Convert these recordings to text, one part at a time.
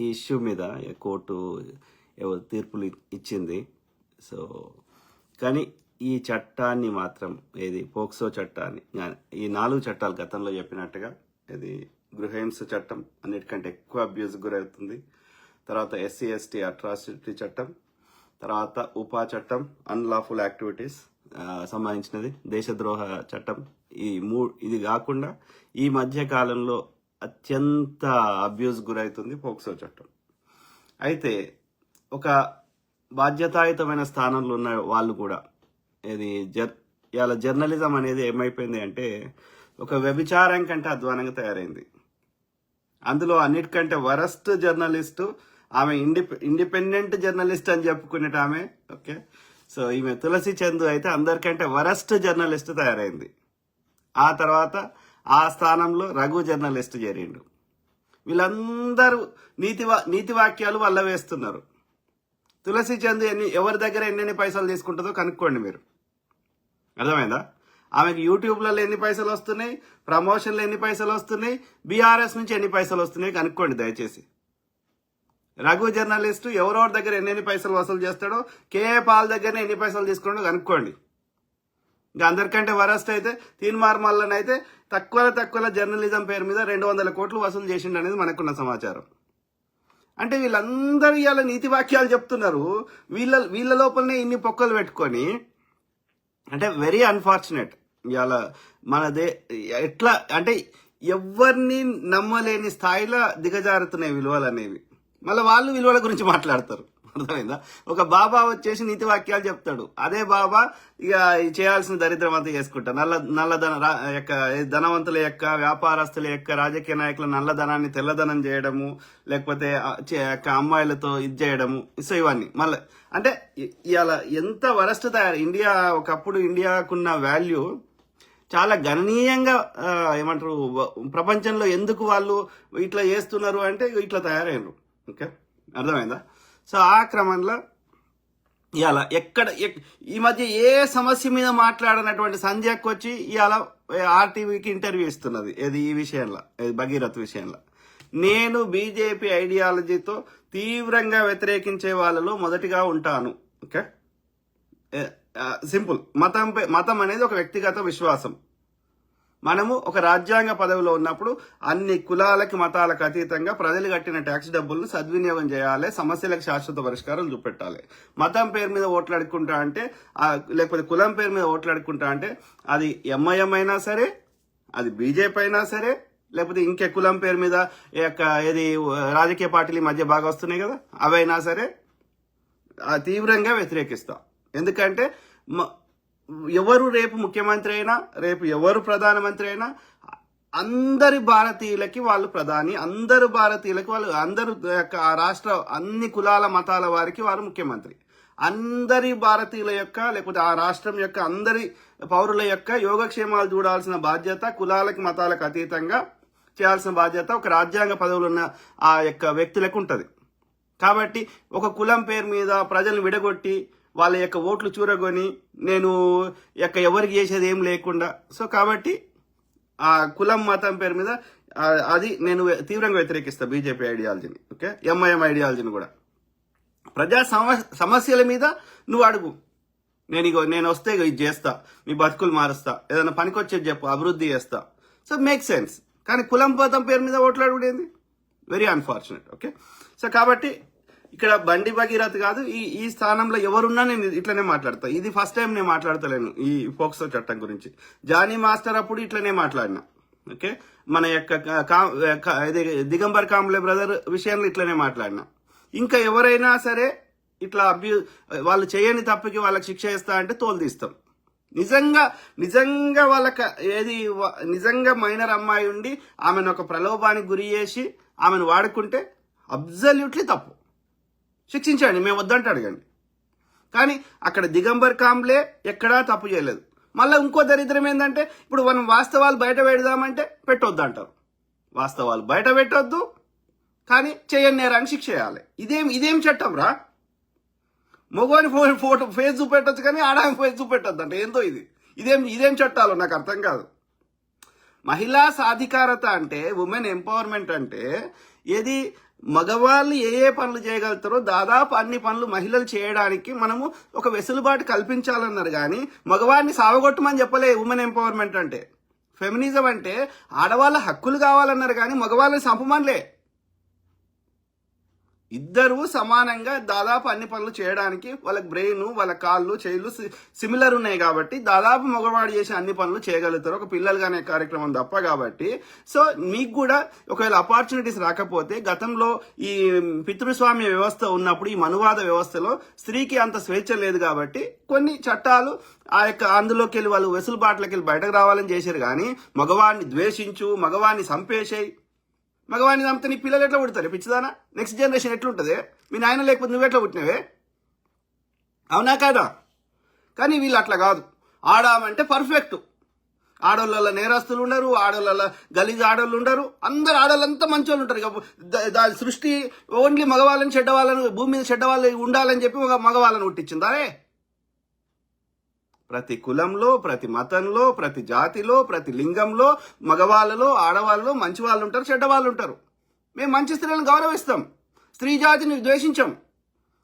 ఈ ఇష్యూ మీద కోర్టు తీర్పులు ఇచ్చింది. సో కానీ ఈ చట్టాన్ని మాత్రం పోక్సో చట్టాన్ని ఈ 4 చట్టాలు గతంలో చెప్పినట్టుగా గృహహింస చట్టం అన్నిటికంటే ఎక్కువ అబ్యూస్ గురవుతుంది. తర్వాత SC ST అట్రాసిటీ చట్టం, తర్వాత ఉపా చట్టం అన్లాఫుల్ యాక్టివిటీస్ సంబంధించినది, దేశద్రోహ చట్టం. ఇది కాకుండా ఈ మధ్య కాలంలో అత్యంత అబ్యూస్ గురవుతుంది పోక్సో చట్టం. అయితే ఒక బాధ్యతాయుతమైన స్థానంలో ఉన్న వాళ్ళు కూడా ఇవాళ జర్నలిజం అనేది ఏమైపోయింది అంటే ఒక వ్యభిచారం కంటే అధ్వానంగా తయారైంది. అందులో అన్నిటికంటే వరస్ట్ జర్నలిస్టు ఆమె, ఇండిపెండెంట్ జర్నలిస్ట్ అని చెప్పుకునేట ఆమె. ఓకే, సో ఈమె తులసి చందు అయితే అందరికంటే వరస్ట్ జర్నలిస్ట్ తయారైంది. ఆ తర్వాత ఆ స్థానంలో రఘు జర్నలిస్ట్ చేరిండు. వీళ్ళందరూ నీతి వాక్యాలు వల్ల వేస్తున్నారు. తులసి చందు ఎవరి దగ్గర ఎన్ని పైసలు తీసుకుంటుందో కనుక్కోండి మీరు. అర్థమైందా? ఆమెకు యూట్యూబ్లలో ఎన్ని పైసలు వస్తున్నాయి, ప్రమోషన్లో ఎన్ని పైసలు వస్తున్నాయి, బీఆర్ఎస్ నుంచి ఎన్ని పైసలు వస్తున్నాయి కనుక్కోండి దయచేసి. రఘు జర్నలిస్టు ఎవరెవరి దగ్గర ఎన్ని పైసలు వసూలు చేస్తాడో, కేఏ పాల్ దగ్గర ఎన్ని పైసలు తీసుకున్నాడో కనుక్కోండి. ఇంకా అందరికంటే వరస్ట్ అయితే తీన్మార్ మల్లన్ అయితే తక్కువ జర్నలిజం పేరు మీద 200 కోట్లు వసూలు చేసిండు అనేది మనకున్న సమాచారం. అంటే వీళ్ళందరూ ఇవాళ నీతి వాక్యాలు చెప్తున్నారు. వీళ్ళ లోపలనే ఇన్ని పొక్కలు పెట్టుకొని, అంటే వెరీ అన్ఫార్చునేట్. ఇవాళ ఎట్లా అంటే ఎవరిని నమ్మలేని స్థాయిలో దిగజారుతున్నాయి విలువలు అనేవి. మళ్ళీ వాళ్ళు విలువల గురించి మాట్లాడతారు. అర్థమైందా? ఒక బాబా వచ్చేసి నీతి వాక్యాలు చెప్తాడు. అదే బాబా ఇక చేయాల్సిన దరిద్రం అంతా చేసుకుంటా. ధనవంతుల యొక్క, వ్యాపారస్తుల యొక్క, రాజకీయ నాయకుల నల్లధనాన్ని తెల్లధనం చేయడము, లేకపోతే అమ్మాయిలతో ఇది చేయడము. సో ఇవన్నీ మళ్ళీ అంటే ఇవాళ ఎంత వరస్ట్ తయారు. ఒకప్పుడు ఇండియాకున్న వాల్యూ చాలా గణనీయంగా ఏమంటారు ప్రపంచంలో ఎందుకు వాళ్ళు ఇట్లా చేస్తున్నారు అంటే ఇట్లా తయారయ్యారు. ఓకే, అర్థమైందా? సో ఆ క్రమంలో ఇవాళ ఈ మధ్య ఏ సమస్య మీద మాట్లాడినటువంటి సంధ్యకు వచ్చి ఇవాళ ఆర్టీవీకి ఇంటర్వ్యూ ఇస్తున్నది. ఈ విషయంలో, భగీరథ్ విషయంలో. నేను బీజేపీ ఐడియాలజీతో తీవ్రంగా వ్యతిరేకించే వాళ్ళలో మొదటిగా ఉంటాను. Okay, simple. మతం అనేది ఒక వ్యక్తిగత విశ్వాసం. మనము ఒక రాజ్యాంగ పదవిలో ఉన్నప్పుడు అన్ని కులాలకి, మతాలకు అతీతంగా ప్రజలు కట్టిన ట్యాక్స్ డబ్బులను సద్వినియోగం చేయాలి, సమస్యలకు శాశ్వత పరిష్కారం చూపెట్టాలి. మతం పేరు మీద ఓట్లాడుకుంటా అంటే, లేకపోతే కులం పేరు మీద ఓట్లాడుకుంటా అంటే, అది ఎంఐఎం అయినా సరే, అది బీజేపీ అయినా సరే, లేకపోతే ఇంకే కులం పేరు మీద రాజకీయ పార్టీలు ఈ మధ్య బాగా వస్తున్నాయి కదా, అవైనా సరే తీవ్రంగా వ్యతిరేకిస్తాం. ఎందుకంటే ఎవరు రేపు ముఖ్యమంత్రి అయినా, రేపు ఎవరు ప్రధానమంత్రి అయినా అందరి భారతీయులకి వాళ్ళు ప్రధాని, అందరు భారతీయులకి వాళ్ళు, అందరు ఆ రాష్ట్ర అన్ని కులాల మతాల వారికి వారు ముఖ్యమంత్రి. అందరి భారతీయుల యొక్క, లేకపోతే ఆ రాష్ట్రం యొక్క అందరి పౌరుల యొక్క యోగక్షేమాలు చూడాల్సిన బాధ్యత కులాలకి, మతాలకు అతీతంగా చేయాల్సిన బాధ్యత ఒక రాజ్యాంగ పదవులు ఉన్న ఆ యొక్క వ్యక్తులకు ఉంటుంది. కాబట్టి ఒక కులం పేరు మీద ప్రజలను విడగొట్టి వాళ్ళ యొక్క ఓట్లు చూరగొని నేను ఎవరికి చేసేది ఏం లేకుండా, సో కాబట్టి ఆ కులం మతం పేరు మీద అది నేను తీవ్రంగా వ్యతిరేకిస్తా బీజేపీ ఐడియాలజీని. ఓకే, ఎంఐఎం ఐడియాలజీని కూడా. ప్రజా సమస్యల మీద నువ్వు అడుగు, నేను వస్తే ఇది చేస్తా, మీ బతుకులు మారుస్తా, ఏదైనా పనికొచ్చేది చెప్పు, అభివృద్ధి చేస్తా. So make sense. కానీ కులం మతం పేరు మీద ఓట్లాడుడేంది? Very unfortunate. ఓకే, సో కాబట్టి ఇక్కడ బండి భగీరథ్ కాదు, ఈ స్థానంలో ఎవరున్నా నేను ఇట్లనే మాట్లాడతా. ఇది ఫస్ట్ టైం నేను మాట్లాడతలేను ఈ పోక్సో చట్టం గురించి. జానీ మాస్టర్ అప్పుడు ఇట్లనే మాట్లాడినా. ఓకే, మన యొక్క దిగంబర్ కాంబ్లే బ్రదర్ విషయంలో ఇట్లనే మాట్లాడినా. ఇంకా ఎవరైనా సరే ఇట్లా వాళ్ళు చేయని తప్పుకి వాళ్ళకి శిక్ష ఇస్తా అంటే తోలు తీస్తాం. నిజంగా వాళ్ళకి నిజంగా మైనర్ అమ్మాయి ఉండి ఆమెను ఒక ప్రలోభానికి గురి చేసి ఆమెను వాడుకుంటే అబ్జల్యూట్లీ తప్పు, శిక్షించండి, మేము వద్దంటే అడగండి. కానీ అక్కడ దిగంబర్ కాంబ్లే ఎక్కడా తప్పు చేయలేదు. మళ్ళీ ఇంకో దరిద్రం ఏంటంటే, ఇప్పుడు మనం వాస్తవాలు బయట పెడదామంటే పెట్టొద్దు అంటారు. వాస్తవాలు బయట పెట్టొద్దు, కానీ చేయని నేరానికి శిక్ష చేయాలి. ఇదేం చట్టం రా? మగవాని ఫేస్ చూపెట్టొచ్చు కానీ ఆడామి ఫేస్ చూపెట్టొద్దు అంటే ఏందో ఇదేం చట్టాలు నాకు అర్థం కాదు. మహిళా సాధికారత అంటే, ఉమెన్ ఎంపవర్మెంట్ అంటే ఏది మగవాళ్ళు ఏ పనులు చేయగలుగుతారో దాదాపు అన్ని పనులు మహిళలు చేయడానికి మనము ఒక వెసులుబాటు కల్పించాలన్నారు. కానీ మగవాడిని సావగొట్టమని చెప్పలే ఉమెన్ ఎంపవర్మెంట్ అంటే. ఫెమినిజం అంటే ఆడవాళ్ళ హక్కులు కావాలన్నారు కానీ మగవాళ్ళని చంపమనిలే. ఇద్దరు సమానంగా దాదాపు అన్ని పనులు చేయడానికి వాళ్ళ బ్రెయిన్, వాళ్ళ కాళ్ళు, చేతులు సిమిలర్ ఉన్నాయి కాబట్టి దాదాపు మగవాడు చేసే అన్ని పనులు చేయగలుగుతారు ఒక పిల్లలు అనే కార్యక్రమం తప్ప. కాబట్టి సో మీకు కూడా ఒకవేళ ఆపర్చునిటీస్ రాకపోతే, గతంలో ఈ పితృస్వామ్య వ్యవస్థ ఉన్నప్పుడు ఈ మనువాద వ్యవస్థలో స్త్రీకి అంత స్వేచ్ఛ లేదు కాబట్టి కొన్ని చట్టాలు ఆ యొక్క అందులోకి వెళ్ళి వాళ్ళు వెసులుబాట్లకి వెళ్ళి బయటకు రావాలని చేశారు. కానీ మగవాడిని ద్వేషించు, మగవాడిని చంపేసేయి, మగవాడిని చంపితే నీ పిల్లలు ఎట్లా పుడతారు పిచ్చిదానా? నెక్స్ట్ జనరేషన్ ఎట్లుంటుంది? మీ నాయన లేకపోతే నువ్వెట్లా పుట్టినవే? అవునా కాదా? కానీ వీళ్ళు అట్లా కాదు. ఆడామంటే పర్ఫెక్ట్. ఆడోళ్ళ నేరస్తులు ఉండరు, ఆడోళ్ళ గలీజ్ ఆడోళ్ళు ఉండరు, అందరు ఆడోళ్ళంతా మంచోళ్ళు ఉంటారు. ఇక సృష్టి ఓన్లీ మగవాళ్ళని చెడ్డవాళ్ళని, భూమి మీద చెడ్డవాళ్ళు ఉండాలని చెప్పి మగవాళ్ళని పుట్టించిందా? ప్రతి కులంలో, ప్రతి మతంలో, ప్రతి జాతిలో, ప్రతి లింగంలో మగవాళ్ళలో, ఆడవాళ్ళలో మంచి వాళ్ళు ఉంటారు, చెడ్డవాళ్ళు ఉంటారు. మేము మంచి స్త్రీలను గౌరవిస్తాం, స్త్రీ జాతిని ద్వేషించాం.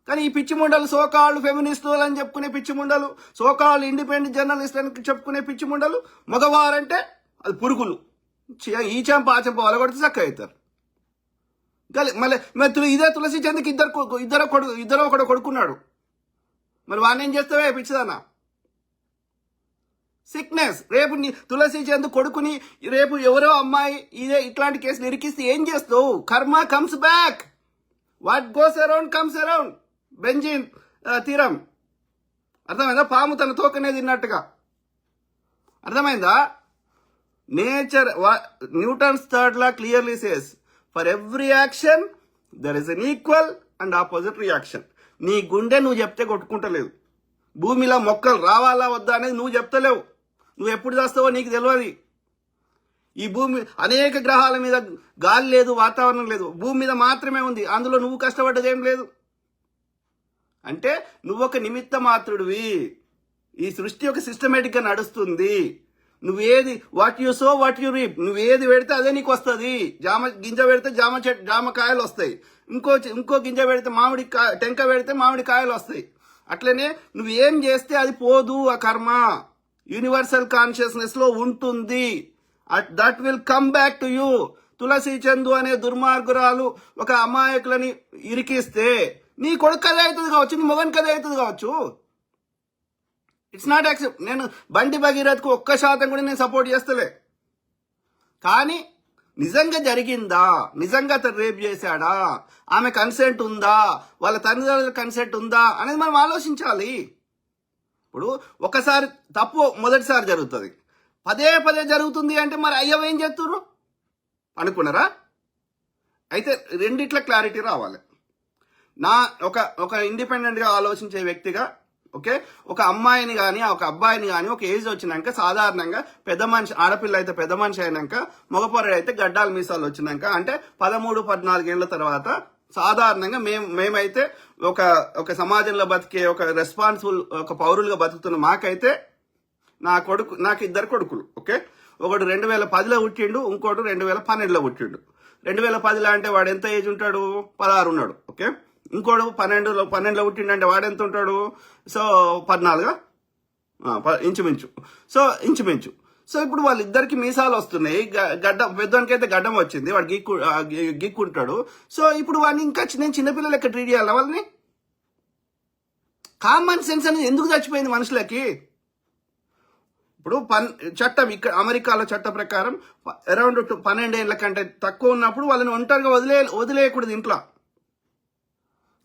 కానీ ఈ పిచ్చి ముండలు సోకాళ్ళు ఫెమినిస్టులు అని చెప్పుకునే పిచ్చి ముండలు, సోకాళ్ళు ఇండిపెండెంట్ జర్నలిస్ట్ అని చెప్పుకునే పిచ్చి ముండలు మగవారంటే అది పురుగులు. ఈ చెంప ఆ చెంప వలగొడితే చక్క అవుతారు. మళ్ళీ ఇదే తులసి చంద్కి ఇద్దరు ఒకడు కొడుకున్నాడు. మరి వాడిని ఏం చేస్తావే పిచ్చిదానా? సిక్నెస్. రేపు తులసి చంద్ కొడుకుని రేపు ఎవరో అమ్మాయి ఇదే ఇట్లాంటి కేసులు ఇరికిస్తే ఏం చేస్తావు? Karma comes back. What goes around comes around. బెంజిన్ తీరం. అర్థమైందా? పాము తన తోకనే తిన్నట్టుగా. అర్థమైందా? Nature, Newton's third law clearly says for every action there is an equal and opposite reaction. నీ గుండె నువ్వు చెప్తే కొట్టుకుంటలేదు. భూమిలో మొక్కలు రావాలా వద్దా అనేది నువ్వు చెప్తలేవు. నువ్వు ఎప్పుడు చేస్తావో నీకు తెలియదు. ఈ భూమి అనేక గ్రహాల మీద గాలి లేదు, వాతావరణం లేదు, భూమి మీద మాత్రమే ఉంది. అందులో నువ్వు కష్టపడ్డదేం లేదు. అంటే నువ్వు ఒక నిమిత్త మాత్రుడివి. ఈ సృష్టి ఒక సిస్టమేటిక్గా నడుస్తుంది. నువ్వేది what you sow what you reap. నువ్వేది పెడితే అదే నీకు వస్తుంది. గింజ పెడితే జామకాయలు వస్తాయి. ఇంకో గింజ పెడితే టెంక పెడితే మామిడి కాయలు వస్తాయి. అట్లనే నువ్వు ఏం చేస్తే అది పోదు. ఆ కర్మ యూనివర్సల్ కాన్షియస్నెస్ లో ఉంటుంది. That will come back to you. Tulasi Chandu అనే దుర్మార్గురాలు ఒక అమాయకులని ఇరికిస్తే నీ కొడుకు కథ అవుతుంది కావచ్చు, నీ మొగన్ కథ అవుతుంది కావచ్చు. It's not accept. నేను బండి భగీరథ్కు 1% కూడా నేను సపోర్ట్ చేస్తలే. కానీ నిజంగా జరిగిందా? నిజంగా అతను రేప్ చేశాడా? ఆమె కన్సెంట్ ఉందా? వాళ్ళ తల్లిదండ్రుల కన్సెంట్ ఉందా అనేది మనం ఆలోచించాలి. ఇప్పుడు ఒకసారి తప్పు మొదటిసారి జరుగుతుంది, పదే పదే జరుగుతుంది అంటే మరి అయ్యవ ఏం చేస్తున్నారు అనుకున్నారా? అయితే రెండిట్ల క్లారిటీ రావాలి. నా ఒక ఇండిపెండెంట్గా ఆలోచించే వ్యక్తిగా ఓకే, ఒక అమ్మాయిని కానీ ఒక అబ్బాయిని కానీ ఒక ఏజ్ వచ్చినాక సాధారణంగా పెద్ద మనిషి, ఆడపిల్ల అయితే పెద్ద మనిషి అయినాక, మగపొరడు అయితే గడ్డాల మీసాలు వచ్చినాక, అంటే 13-14 ఏళ్ల తర్వాత సాధారణంగా మేమైతే ఒక సమాజంలో బతికే ఒక రెస్పాన్సిబుల్ ఒక పౌరులుగా బతుకుతున్న మాకైతే నాకు ఇద్దరు కొడుకులు. ఓకే, ఒకడు 2010లో పుట్టిండు, ఇంకోటి 2012లో పుట్టిండు. 2010లో అంటే వాడు ఎంత ఏజ్ ఉంటాడు? 16 ఉన్నాడు. ఓకే, ఇంకోడు 12లో పుట్టిండు అంటే వాడు ఎంత ఉంటాడు? సో 14 ఇంచుమించు. సో ఇప్పుడు వాళ్ళిద్దరికి మీసాలు వస్తున్నాయి, పెద్దవానికి అయితే గడ్డం వచ్చింది, వాడు గిక్కుంటాడు. సో ఇప్పుడు వాడిని ఇంకా నేను చిన్నపిల్లలు లెక్క ట్రీట్ చేయాలి. వాళ్ళని కామన్ సెన్స్ అనేది ఎందుకు చచ్చిపోయింది మనుషులకి? ఇప్పుడు చట్టం ఇక్కడ అమెరికాలో చట్ట ప్రకారం అరౌండ్ 12 ఏళ్ల కంటే తక్కువ ఉన్నప్పుడు వాళ్ళని ఒంటరిగా వదిలేయకూడదు ఇంట్లో.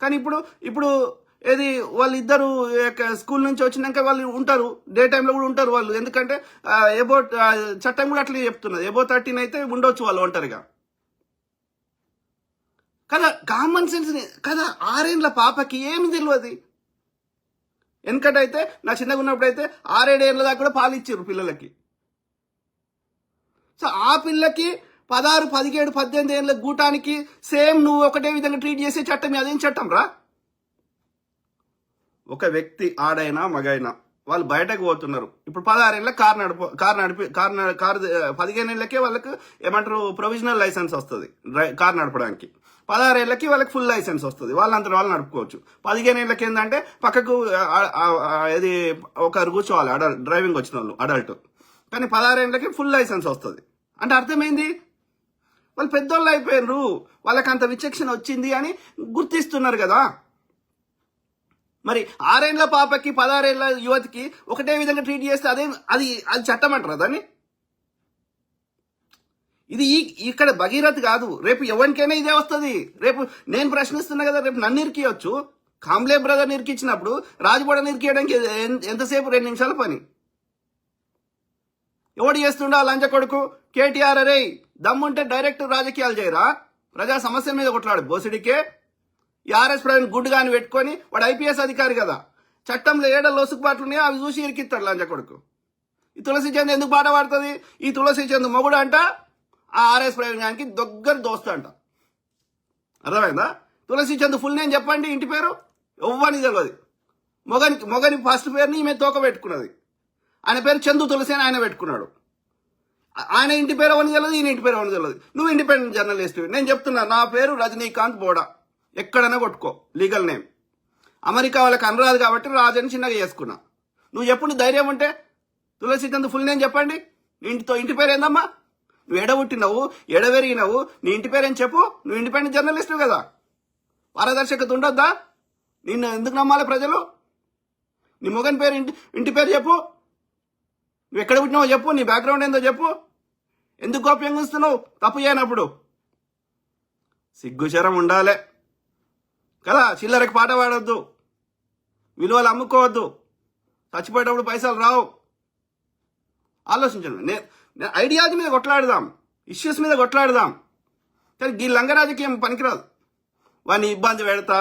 కానీ ఇప్పుడు ఏది వాళ్ళిద్దరు స్కూల్ నుంచి వచ్చినాక వాళ్ళు ఉంటారు, డే టైంలో కూడా ఉంటారు వాళ్ళు. ఎందుకంటే చట్టం కూడా అట్లా చెప్తున్నది, ఎబో 13 అయితే ఉండొచ్చు వాళ్ళు ఒంటరిగా కదా. కామన్ సెన్స్ కదా. 6 ఏళ్ల పాపకి ఏమి తెలియదు. ఎందుకంటే నా చిన్నగా ఉన్నప్పుడు అయితే 6-7 ఏళ్ళ దాకా కూడా పాలు ఇచ్చారు పిల్లలకి. సో ఆ పిల్లకి 16, 17, 18 ఏళ్ళ గూటానికి సేమ్ నువ్వు ఒకటే విధంగా ట్రీట్ చేసే చట్టం అదేం చట్టం రా? ఒక వ్యక్తి ఆడైనా మగైనా వాళ్ళు బయటకు పోతున్నారు. ఇప్పుడు 16 ఏళ్ళకి కారు 15 ఏళ్ళకే వాళ్ళకి ఏమంటారు ప్రొవిజనల్ లైసెన్స్ వస్తుంది కార్ నడపడానికి. 16 ఏళ్ళకి వాళ్ళకి ఫుల్ లైసెన్స్ వస్తుంది, వాళ్ళంతా వాళ్ళు నడుపుకోవచ్చు. 15 ఏళ్ళకి ఏంటంటే పక్కకు ఇది ఒకరు కూర్చోవాలి డ్రైవింగ్ వచ్చిన వాళ్ళు అడల్ట్. కానీ 16 ఏళ్ళకి ఫుల్ లైసెన్స్ వస్తుంది. అంటే అర్థమైంది, వాళ్ళు పెద్దోళ్ళు అయిపోయినరు, వాళ్ళకి అంత విచక్షణ వచ్చింది అని గుర్తిస్తున్నారు కదా. మరి 6 ఏళ్ల పాపకి 16 ఏళ్ల యువతికి ఒకటే విధంగా ట్రీట్ చేస్తే అది చట్టం అంటారా దాన్ని? ఇది ఇక్కడ భగీరథ్ కాదు, రేపు ఎవరికైనా ఇదే వస్తుంది. రేపు నేను ప్రశ్నిస్తున్నా కదా, రేపు నన్ను ఇరికియొచ్చు. కాంబ్లే బ్రదర్ ఇరికిచ్చినప్పుడు రాజుబోడ ఇరికియడానికి ఎంతసేపు? 2 నిమిషాల పని. ఎవడు చేస్తుండో లంచ కొడుకు కేటీఆర్. అరే దమ్ముంటే డైరెక్ట్ రాజకీయాలు చేయరా, ప్రజా సమస్యల మీద కొట్లాడు. బోసిడికే ఈ ఆర్ఎస్ ప్రవీణ్ గుడ్డు గాని పెట్టుకొని వాడు ఐపీఎస్ అధికారి కదా, చట్టంలో ఏడ లోసుకుబాట్లు ఉన్నాయో అవి చూసి ఇరికిస్తాడు లంచ కొడుకు. ఈ తులసి చంద్ ఎందుకు పాట పాడుతుంది? ఈ తులసి చంద్ మొగుడు అంట ఆ ఆర్ఎస్ ప్రవీణ్ గానికి దగ్గర దోస్తు అంట. అర్థమైందా? తులసి చంద్ ఫుల్ నేమ్ చెప్పండి, ఇంటి పేరు ఎవ్వని తెలియదు. మొగని ఫస్ట్ పేరుని ఈమె తోక పెట్టుకున్నది. ఆయన పేరు చందు తులసి అని ఆయన పెట్టుకున్నాడు. ఆయన ఇంటి పేరు ఎవరిని తెలియదు, ఈయన ఇంటి పేరు ఎవరిని తెలియదు. నువ్వు ఇండిపెండెంట్ జర్నలిస్ట్, నేను చెప్తున్నా నా పేరు రజనీకాంత్ బోడా, ఎక్కడైనా కొట్టుకో లీగల్ నేమ్. అమెరికా వాళ్ళకి అనరాదు కాబట్టి రాజని చిన్నగా చేసుకున్నా. నువ్వు చెప్పు, నీ ధైర్యం ఉంటే తులసి చంద్ ఫుల్ నేమ్ చెప్పండి. ఇంటి పేరు ఏందమ్మా? నువ్వు ఎడబుట్టినవు, ఎడవెరిగినవు, నీ ఇంటి పేరు ఏం చెప్పు. నువ్వు ఇండిపెండెంట్ జర్నలిస్టు కదా, పారదర్శకత ఉండొద్దా? నిన్ను ఎందుకు నమ్మాలి ప్రజలు? నీ మొగని పేరు ఇంటి పేరు చెప్పు. నువ్వు ఎక్కడ పుట్టినావో చెప్పు, నీ బ్యాక్గ్రౌండ్ ఏందో చెప్పు. ఎందుకు గోప్యంగా ఉంచుతున్నావు తప్పు చేయనప్పుడు? సిగ్గుశరం ఉండాలి కదా. చిల్లరకి పాట పాడొద్దు, విలువలు అమ్ముకోవద్దు, చచ్చిపోయేటప్పుడు పైసలు రావు. ఆలోచించండి. నేను ఐడియాలజీ మీద కొట్లాడదాం, ఇష్యూస్ మీద కొట్లాడదాం, కానీ ఈ లంగరాజకీయం పనికిరాదు. వాడిని ఇబ్బంది పెడతా,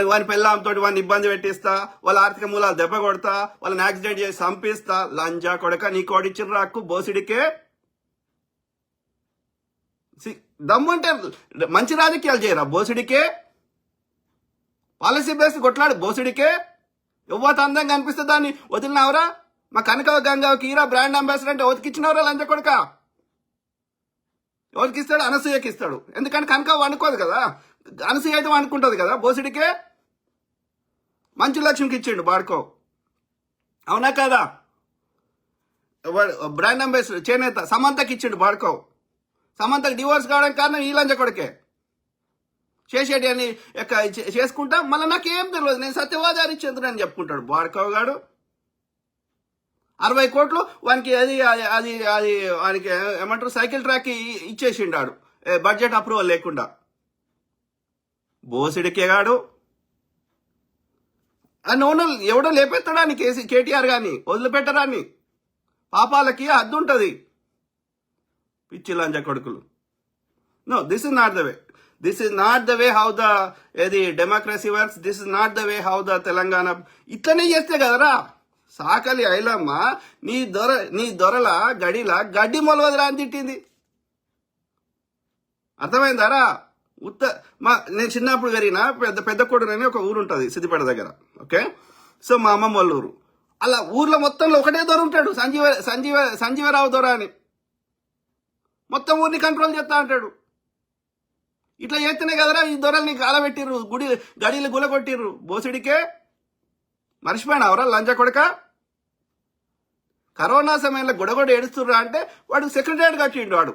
వాని పెళ్ళాంతో వాడిని ఇబ్బంది పెట్టిస్తా, వాళ్ళ ఆర్థిక మూలాలు దెబ్బ కొడతా, వాళ్ళని యాక్సిడెంట్ చేసి చంపిస్తా. లంజా కొడక, నీ కోడిచ్చిన రాకు బోసిడికే. దమ్ము అంటే మంచి రాజకీయాలు చేయరా బోసిడికే? Policy base కొట్లాడు బోసిడికే. ఎవ్వత అందంగా అనిపిస్తే దాన్ని వదిలినావరా? మా కనక గంగాకి ఈరా బ్రాండ్ అంబాసిడర్ అంటే ఒతికిచ్చినవరా లంచ కొడక? ఎవరికి ఇస్తాడు? అనసూయకి ఇస్తాడు. ఎందుకంటే కనక వండుకోదు కదా, అనసూయ అయితే వండుకుంటుంది కదా. బోసిడికే మంచు లక్ష్మికి ఇచ్చిండు బాడుకో, అవునా కదా? బ్రాండ్ అంబాసిడర్ చేనేత సమంతకి ఇచ్చిండు బాడుకో. సమంతకి డివోర్స్ కావడానికి కారణం ఈ లంచ కొడుకే. చేసేటి అని చేసుకుంటా మళ్ళీ నాకేం తెలియదు, నేను సత్యవాదారి చంద్రుడు అని చెప్పుకుంటాడు బాడుకోవు గాడు. 60 కోట్లు వానికి అది అది అది వానికి ఏమంటారు సైకిల్ ట్రాక్ ఇచ్చేసిండాడు బడ్జెట్ అప్రూవల్ లేకుండా. బోసిడికే గాడు ఆ నోనలు ఎవడో లేపెత్తాడా అని కేటీఆర్ గాని వదిలిపెట్టరా అని. పాపాలకి హద్దు ఉంటుంది. పిచ్చి లంజ కొడుకులు. No, this is not the way. This is not the way how the democracy works. This is not the way how the Telangana. ఇట్లనే చేస్తే కదరా సాకలి ఐలమ్మ నీ దొరల గడిల గడ్డి మొలవదురా అని తిట్టింది. అర్థమైందారా? నేను చిన్నప్పుడు పెరిగిన పెద్ద కోడూరు అని ఒక ఊరు ఉంటుంది సిద్దిపేట దగ్గర. ఓకే, సో మా అమ్మమ్మ వాళ్ళ ఊరు. అలా ఊర్లో మొత్తంలో ఒకటే దొర ఉంటాడు, సంజీవరావు దొర అని. మొత్తం ఊరిని కంట్రోల్ చేస్తా అంటాడు. ఇట్లా చేస్తేనే కదరా ఈ దొరల్ని కాలబెట్టిర్రు, గడిలు గులగొట్టిర్రు. బోసిడికే మర్చిపోయినావరా లంచ కొడక? కరోనా సమయంలో గొడగొడ ఏడుస్తుర్రా అంటే వాడు సెక్రటరియట్ కట్టిండు వాడు.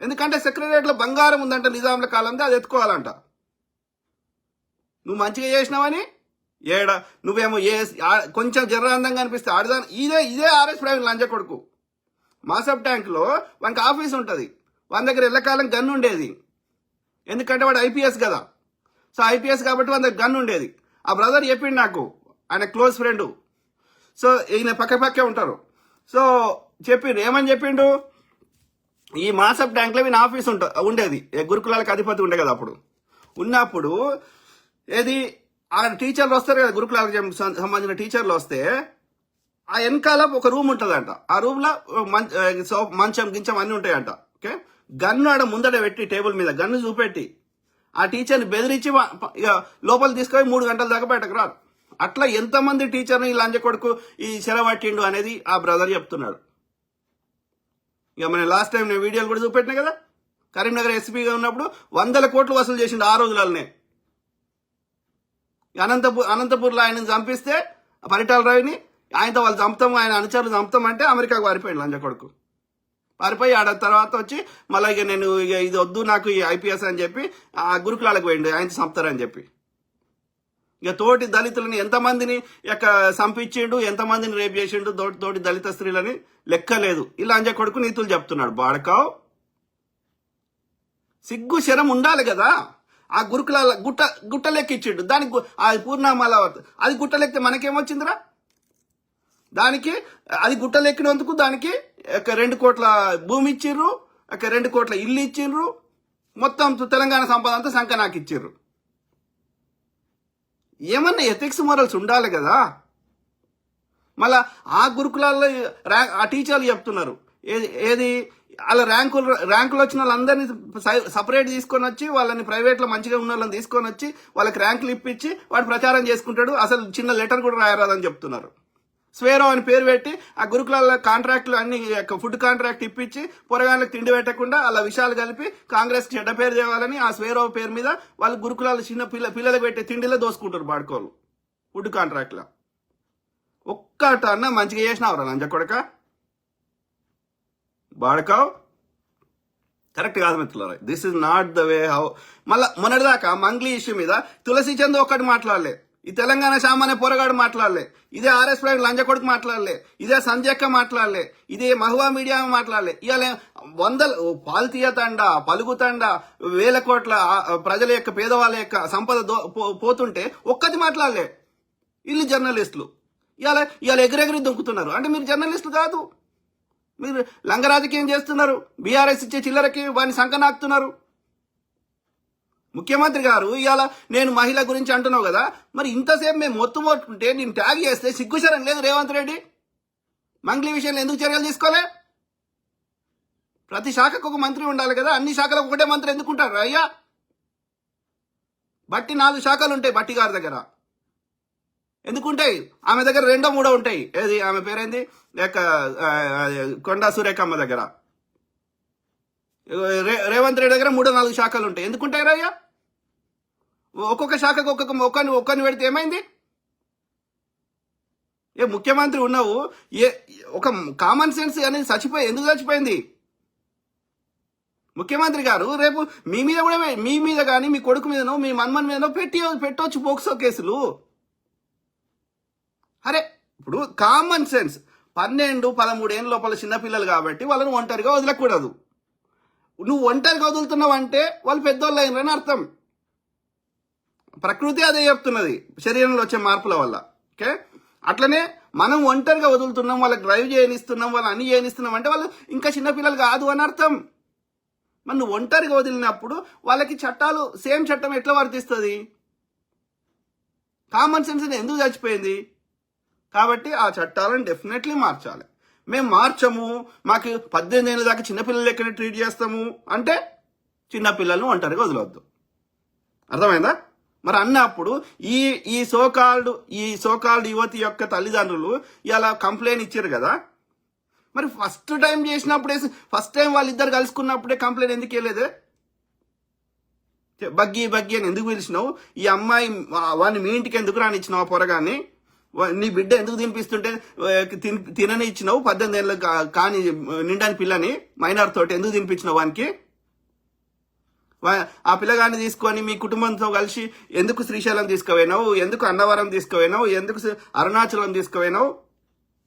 ఎందుకంటే సెక్రటరియట్లో బంగారం ఉందంట నిజాంల కాలంలో, అది ఎత్తుకోవాలంట. నువ్వు మంచిగా చేసినావని నువ్వేమో కొంచెం జర్రాందంగా అనిపిస్తే ఆడదాని. ఇదే ఆర్ఎస్ ప్రవీణ్ లంచ కొడుకు. మాసప్ ట్యాంక్లో వానికి ఆఫీస్ ఉంటుంది, వాని దగ్గర ఎల్లకాలం గన్ ఉండేది. ఎందుకంటే వాడు ఐపీఎస్ కదా, సో ఐపీఎస్ కాబట్టి వాని దగ్గర గన్ ఉండేది. ఆ బ్రదర్ చెప్పిండు నాకు, ఆయన క్లోజ్ ఫ్రెండ్. సో ఈయన పక్కపక్కే ఉంటారు. సో చెప్పిండు, ఏమని చెప్పిండు, ఈ మాసప్ ట్యాంక్లో ఈయన ఆఫీస్ ఉండేది. గురుకులాలకు అధిపతి ఉండే కదా అప్పుడు. ఉన్నప్పుడు ఆ టీచర్లు వస్తారు కదా, గురుకులాలకు సంబంధించిన టీచర్లు వస్తే ఆ వెనకాల ఒక రూమ్ ఉంటుందంట. ఆ రూమ్లో మంచం గించం అన్నీ ఉంటాయంట. ఓకే, గన్ను ఆడ ముందట పెట్టి టేబుల్ మీద గన్ను చూపెట్టి ఆ టీచర్ని బెదిరించి ఇక లోపల తీసుకొని 3 గంటల దాకా బయటకు రాదు. అట్లా ఎంతమంది టీచర్ని ఈ లంజ కొడుకు ఈ చెరబట్టిండు అనేది ఆ బ్రదర్ చెప్తున్నాడు. ఇక మన లాస్ట్ టైం నేను వీడియోలు కూడా చూపెట్టినా కదా, కరీంనగర్ ఎస్పీగా ఉన్నప్పుడు 100 కోట్లు వసూలు చేసిండు ఆ రోజులనే. అనంతపూర్లో ఆయన చంపిస్తే పరిటాల రవిని ఆయనతో వాళ్ళు చంపుతాం, ఆయన అనుచరులు చంపుతాం అంటే అమెరికాకు పారిపోయాడు లంజ కొడుకు. పారిపోయి ఆడ తర్వాత వచ్చి మళ్ళీ ఇక నేను ఇక ఇది వద్దు నాకు ఈ ఐపీఎస్ అని చెప్పి ఆ గురుకులాలకు పోయిండు ఆయన చంపుతారని చెప్పి. ఇక తోటి దళితులని ఎంతమందిని ఇక చంపించిండు, ఎంతమందిని రేపు చేసిండు తోటి దళిత స్త్రీలని లెక్కలేదు. ఇలా లంజ కొడుకు నీతులు చెప్తున్నాడు. బాడకావ్ సిగ్గు శరం ఉండాలి కదా. ఆ గురుకులాల గుట్టలెక్కిచ్చిండు, దానికి ఆ పూర్ణమాల అది గుట్టలెక్కితే మనకేమొచ్చిందిరా? దానికి అది గుట్టలెక్కినందుకు దానికి 2 కోట్ల భూమి ఇచ్చిర్రు, 2 కోట్ల ఇల్లు ఇచ్చిండ్రు, మొత్తం తెలంగాణ సంపద అంతా సంకనాకి ఇచ్చిర్రు. ఏమన్నా ఎథిక్స్ మొరల్స్ ఉండాలి కదా. మళ్ళా ఆ గురుకులాల్లో ఆ టీచర్లు చెప్తున్నారు ఏది అలా ర్యాంకులు వచ్చిన వాళ్ళందరినీ సపరేట్ తీసుకొని వచ్చి వాళ్ళని ప్రైవేట్లో మంచిగా ఉన్న వాళ్ళని తీసుకొని వచ్చి వాళ్ళకి ర్యాంకులు ఇప్పించి వాడు ప్రచారం చేసుకుంటాడు. అసలు చిన్న లెటర్ కూడా రాయరాదని చెప్తున్నారు. స్వేరో అని పేరు పెట్టి ఆ గురుకులాల కాంట్రాక్టులు అన్ని ఫుడ్ కాంట్రాక్ట్ ఇప్పించి పొరగాళ్ళకి తిండి పెట్టకుండా అలా విషయాలు కలిపి కాంగ్రెస్కి చెడ్డ పేరు తేవాలని ఆ స్వేరో పేరు మీద వాళ్ళు గురుకులాల చిన్న పిల్లలకు పెట్టే తిండిలో దోసుకుంటారు బాడుకోలు ఫుడ్ కాంట్రాక్ట్లో. ఒక్కటన్నా మంచిగా చేసినావురా లంజ కొడక. బాడకావ్ కరెక్ట్ కాదు మిత్రులారా. This is not the way how. మళ్ళా మొన్నటిదాకా మంగ్లీ ఇష్యూ మీద తులసి చంద్ ఒక్కటి మాట్లాడలే, ఈ తెలంగాణ సామాన్య పోరగాడు మాట్లాడలే, ఇదే ఆర్ఎస్ ప్రైవేట్ లంజ కొడుకు మాట్లాడలే, ఇదే సంజయక్క మాట్లాడలే, ఇదే మహువా మీడియా మాట్లాడలే. ఇవాళ 100 పాల్తీయ తండ పలుగుతండ 1000 కోట్ల ప్రజల యొక్క పేదవాళ్ళ యొక్క సంపద పోతుంటే ఒక్కటి మాట్లాడలే. వీళ్ళు జర్నలిస్టులు ఇవాళ ఎగిరెగిరి దుంకుతున్నారు. అంటే మీరు జర్నలిస్టులు కాదు, మీరు లంగ రాజకీయం చేస్తున్నారు. బీఆర్ఎస్ ఇచ్చే చిల్లరకి వాడిని సంకనాకుతున్నారు. ముఖ్యమంత్రి గారు ఇవాళ నేను మహిళ గురించి అంటున్నావు కదా, మరి ఇంతసేపు మేము మొత్తుకుంటే నేను ట్యాగ్ చేస్తే సిగ్గుశరం లేదు రేవంత్ రెడ్డి? మంగ్లీ విషయంలో ఎందుకు చర్యలు తీసుకోలే? ప్రతి శాఖకు ఒక మంత్రి ఉండాలి కదా, అన్ని శాఖలకు ఒకటే మంత్రి ఎందుకుంటారు అయ్యా? బట్టి 4 శాఖలు ఉంటాయి బట్టి గారి దగ్గర, ఎందుకుంటాయి? ఆమె దగ్గర 2, 3 ఉంటాయి. ఏది ఆమె పేరేంది లేక కొండా సురేఖమ్మ దగ్గర, రేవంత్ రెడ్డి దగ్గర 3, 4 శాఖలు ఉంటాయి. ఎందుకుంటాయి రయ్యా? ఒక్కొక్క శాఖకు ఒక్కరిని పెడితే ఏమైంది? ముఖ్యమంత్రి ఉన్నావు, ఒక కామన్ సెన్స్ అనేది ఎందుకు చచ్చిపోయింది? ముఖ్యమంత్రి గారు రేపు మీ మీద కూడా, మీ మీద కానీ మీ కొడుకు మీదనో మీ మన్మన్ మీదనో పెట్టవచ్చు పోక్సో కేసులు. అరే ఇప్పుడు కామన్ సెన్స్ 12, 13 ఏళ్ళ లోపల చిన్నపిల్లలు కాబట్టి వాళ్ళని ఒంటరిగా వదలకూడదు. నువ్వు ఒంటరిగా వదులుతున్నావు అంటే వాళ్ళు పెద్దోళ్ళు అయినరని అర్థం. ప్రకృతి అదే చెప్తున్నది శరీరంలో వచ్చే మార్పుల వల్ల. ఓకే, అట్లనే మనం ఒంటరిగా వదులుతున్నాం, వాళ్ళకి డ్రైవ్ చేయనిస్తున్నాం, వాళ్ళు అన్ని చేయనిస్తున్నాం అంటే వాళ్ళు ఇంకా చిన్నపిల్లలు కాదు అని అర్థం. మరి నువ్వు ఒంటరిగా వదిలినప్పుడు వాళ్ళకి చట్టాలు సేమ్ చట్టం ఎట్లా వర్తిస్తుంది? కామన్ సెన్స్ ఎందుకు చచ్చిపోయింది? కాబట్టి ఆ చట్టాలను డెఫినెట్లీ మార్చాలి. మేము మార్చము, మాకు 18 ఏళ్ళ దాకా చిన్నపిల్లలు ఎక్కడ ట్రీట్ చేస్తాము అంటే చిన్నపిల్లలను ఒంటరిగా వదలవద్దు. అర్థమైందా? మరి అన్నప్పుడు ఈ సోకాల్డ్ యువతి యొక్క తల్లిదండ్రులు ఇలా కంప్లైంట్ ఇచ్చారు కదా, మరి ఫస్ట్ టైం వాళ్ళిద్దరు కలుసుకున్నప్పుడే కంప్లైంట్ ఎందుకు వెళ్ళలేదు? బగ్గి అని ఎందుకు పిలిచినావు? ఈ అమ్మాయి వాడిని మీ ఇంటికి ఎందుకు రానిచ్చినావు? ఆ పొరగాన్ని నీ బిడ్డ ఎందుకు తినిపిస్తుంటే తినని ఇచ్చినావు? 18 ఏళ్ళ కానీ నిండాని పిల్లని మైనర్ తోటి ఎందుకు తినిపించినావు వానికి? ఆ పిల్లగాన్ని తీసుకొని మీ కుటుంబంతో కలిసి ఎందుకు శ్రీశైలం తీసుకుపోయినావు? ఎందుకు అన్నవరం తీసుకుపోయినావు? ఎందుకు అరుణాచలం తీసుకుపోయినావు?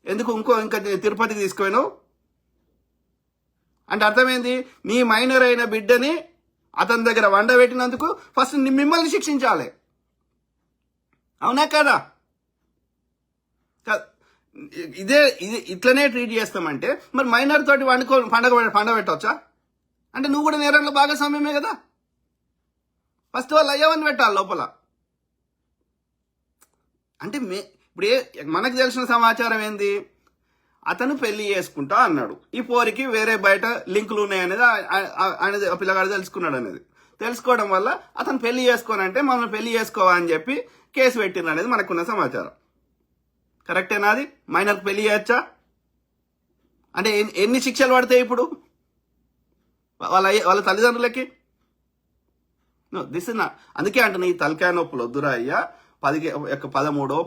ఎందుకు ఇంకా తిరుపతికి తీసుకుపోయినావు? అంటే అర్థమైంది, నీ మైనర్ అయిన బిడ్డని అతని దగ్గర వండబెట్టినందుకు ఫస్ట్ మిమ్మల్ని శిక్షించాలి. అవునా కదా? ఇట్లనే ట్రీట్ చేస్తామంటే మరి మైనర్ తోటి పండగ పెట్టవచ్చా? అంటే నువ్వు కూడా నేరంలో భాగస్వామ్యమే కదా. ఫస్ట్ వాళ్ళు అయ్యవని పెట్టాలి లోపల. అంటే ఇప్పుడు మనకు తెలిసిన సమాచారం ఏంది? అతను పెళ్లి చేసుకుంటా అన్నాడు, ఈ పోరికి వేరే బయట లింకులు ఉన్నాయనేది అనేది ఆ పిల్లగాడు తెలుసుకున్నాడు. అనేది తెలుసుకోవడం వల్ల అతను పెళ్లి చేసుకోనంటే మనం పెళ్లి చేసుకోవా అని చెప్పి కేసు పెట్టిండ్రు అనేది మనకున్న సమాచారం. కరెక్టేనా? అది మైనర్కి పెళ్లి చేయొచ్చా అంటే ఎన్ని శిక్షలు పడతాయి ఇప్పుడు వాళ్ళ తల్లిదండ్రులకి? దిస్ ఇస్ నా, అందుకే అంటున్నా ఈ తలకాయ నొప్పులు వద్దురా అయ్యా. 13,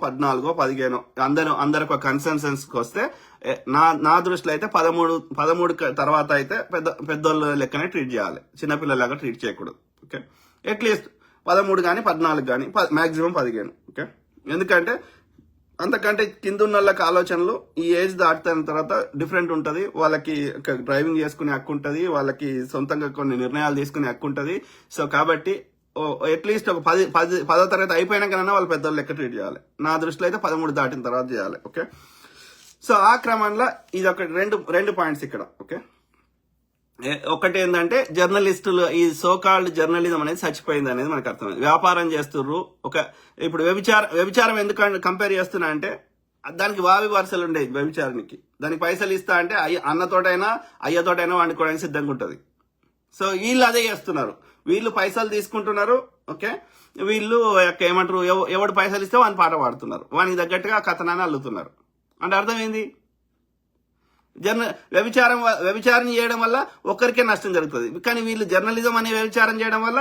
14, 15 అందరికి ఒక కన్సెన్సస్కి వస్తే నా దృష్టిలో అయితే 13 తర్వాత అయితే పెద్దోళ్ళ లెక్కనే ట్రీట్ చేయాలి, చిన్నపిల్లలాగా ట్రీట్ చేయకూడదు. ఓకే, అట్లీస్ట్ 13 కానీ 14 కానీ మాక్సిమం 15. ఓకే, ఎందుకంటే అంతకంటే కింద ఉన్న వాళ్ళకి ఆలోచనలు ఈ ఏజ్ దాటిన తర్వాత డిఫరెంట్ ఉంటుంది. వాళ్ళకి డ్రైవింగ్ చేసుకునే హక్కు ఉంటుంది, వాళ్ళకి సొంతంగా కొన్ని నిర్ణయాలు తీసుకునే హక్కు ఉంటుంది. సో కాబట్టి అట్లీస్ట్ ఒక 10వ తరగతి అయిపోయినాకైనా వాళ్ళు పెద్దోళ్ళు లెక్క ట్రీట్ చేయాలి. నా దృష్టిలో అయితే 13 దాటిన తర్వాత చేయాలి. ఓకే, సో ఆ క్రమంలో ఇది ఒక రెండు పాయింట్స్ ఇక్కడ. ఓకే, ఒకటి ఏంటంటే జర్నలిస్టులు, ఈ సోకాల్డ్ జర్నలిజం అనేది చచ్చిపోయింది అనేది మనకు అర్థమైంది. వ్యాపారం చేస్తుర్రు. ఇప్పుడు వ్యభిచారం ఎందుకు కంపేర్ చేస్తున్నా అంటే దానికి వావి వరుసలు ఉండేది. వ్యభిచారానికి దానికి పైసలు ఇస్తా అంటే అన్నతోటైనా అయ్యతోటైనా వండుకోవడానికి సిద్ధంగా ఉంటుంది. సో వీళ్ళు అదే చేస్తున్నారు, వీళ్ళు పైసలు తీసుకుంటున్నారు. ఓకే, వీళ్ళు ఏమంటారు, ఎవడు పైసలు ఇస్తే వాని పాట పాడుతున్నారు, వానికి తగ్గట్టుగా కథనాన్ని అల్లుతున్నారు. అంటే అర్థమైంది, వ్యభిచారం చేయడం వల్ల ఒక్కరికే నష్టం జరుగుతుంది, కానీ వీళ్ళు జర్నలిజం అనే వ్యభిచారం చేయడం వల్ల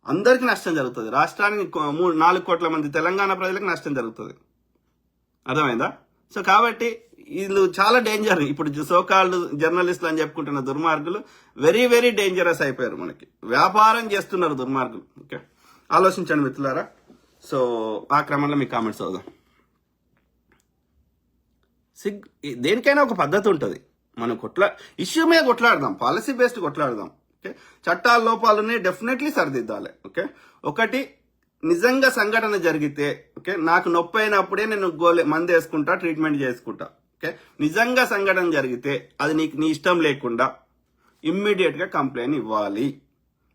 అందరికీ నష్టం జరుగుతుంది. రాష్ట్రానికి 4 కోట్ల మంది తెలంగాణ ప్రజలకు నష్టం జరుగుతుంది. అర్థమైందా? సో కాబట్టి వీళ్ళు చాలా డేంజర్. ఇప్పుడు సోకాల్డ్ జర్నలిస్టులు అని చెప్పుకుంటున్న దుర్మార్గులు వెరీ వెరీ డేంజరస్ అయిపోయారు. మనకి వ్యాపారం చేస్తున్నారు దుర్మార్గులు. ఓకే, ఆలోచించండి మిత్రులారా. సో ఆ క్రమంలో మీ కామెంట్స్ అవుదాం. దేనికైనా ఒక పద్ధతి ఉంటుంది. మనం ఇష్యూ మీద కొట్లాడదాం, పాలసీ బేస్డ్ కొట్లాడదాం. ఓకే, చట్టాల లోపాలని డెఫినెట్లీ సరిదిద్దాలి. ఓకే, ఒకటి నిజంగా సంఘటన జరిగితే, ఓకే, నాకు నొప్పి అయినప్పుడే నేను మందు వేసుకుంటా, ట్రీట్మెంట్ చేసుకుంటా. ఓకే, నిజంగా సంఘటన జరిగితే అది నీ ఇష్టం లేకుండా ఇమ్మీడియట్ గా కంప్లైంట్ ఇవ్వాలి.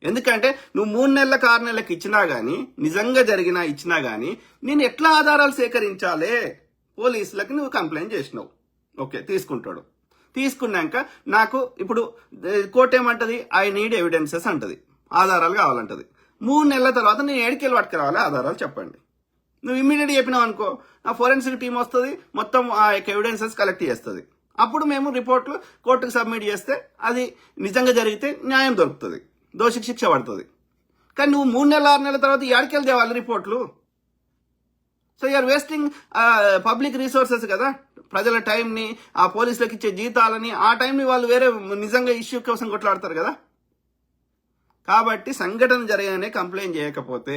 ఎందుకంటే నువ్వు 3 నెలలకు 6 నెలలకు ఇచ్చినా గానీ, నిజంగా ఇచ్చినా గానీ నేను ఎట్లా ఆధారాలు సేకరించాలి? పోలీసులకి నువ్వు కంప్లైంట్ చేసినావు. ఓకే, తీసుకుంటాడు. తీసుకున్నాక నాకు ఇప్పుడు కోర్టు ఏమంటది, ఐ నీడ్ ఎవిడెన్సెస్ అంటది, ఆధారాలు కావాలంటది. 3 నెలల తర్వాత నేను ఏడికెళ్ళి పట్టుకురావాలి ఆధారాలు చెప్పండి. నువ్వు ఇమ్మీడియట్గా చెప్పినావు అనుకో, నా ఫోరెన్సిక్ టీం వస్తుంది, మొత్తం ఆ యొక్క ఎవిడెన్సెస్ కలెక్ట్ చేస్తుంది. అప్పుడు మేము రిపోర్ట్లు కోర్టుకు సబ్మిట్ చేస్తే అది నిజంగా జరిగితే న్యాయం దొరుకుతుంది, దోషికి శిక్ష పడుతుంది. కానీ నువ్వు 3 నెలల 6 నెలల తర్వాత ఏడికెళ్ళి తేవాలి రిపోర్ట్లు. So you're wasting public resources కదా, ప్రజల టైంని, ఆ పోలీసులకు ఇచ్చే జీతాలని, ఆ టైంని వాళ్ళు వేరే నిజంగా ఇష్యూ కోసం కొట్లాడతారు కదా. కాబట్టి సంఘటన జరగానే కంప్లైంట్ చేయకపోతే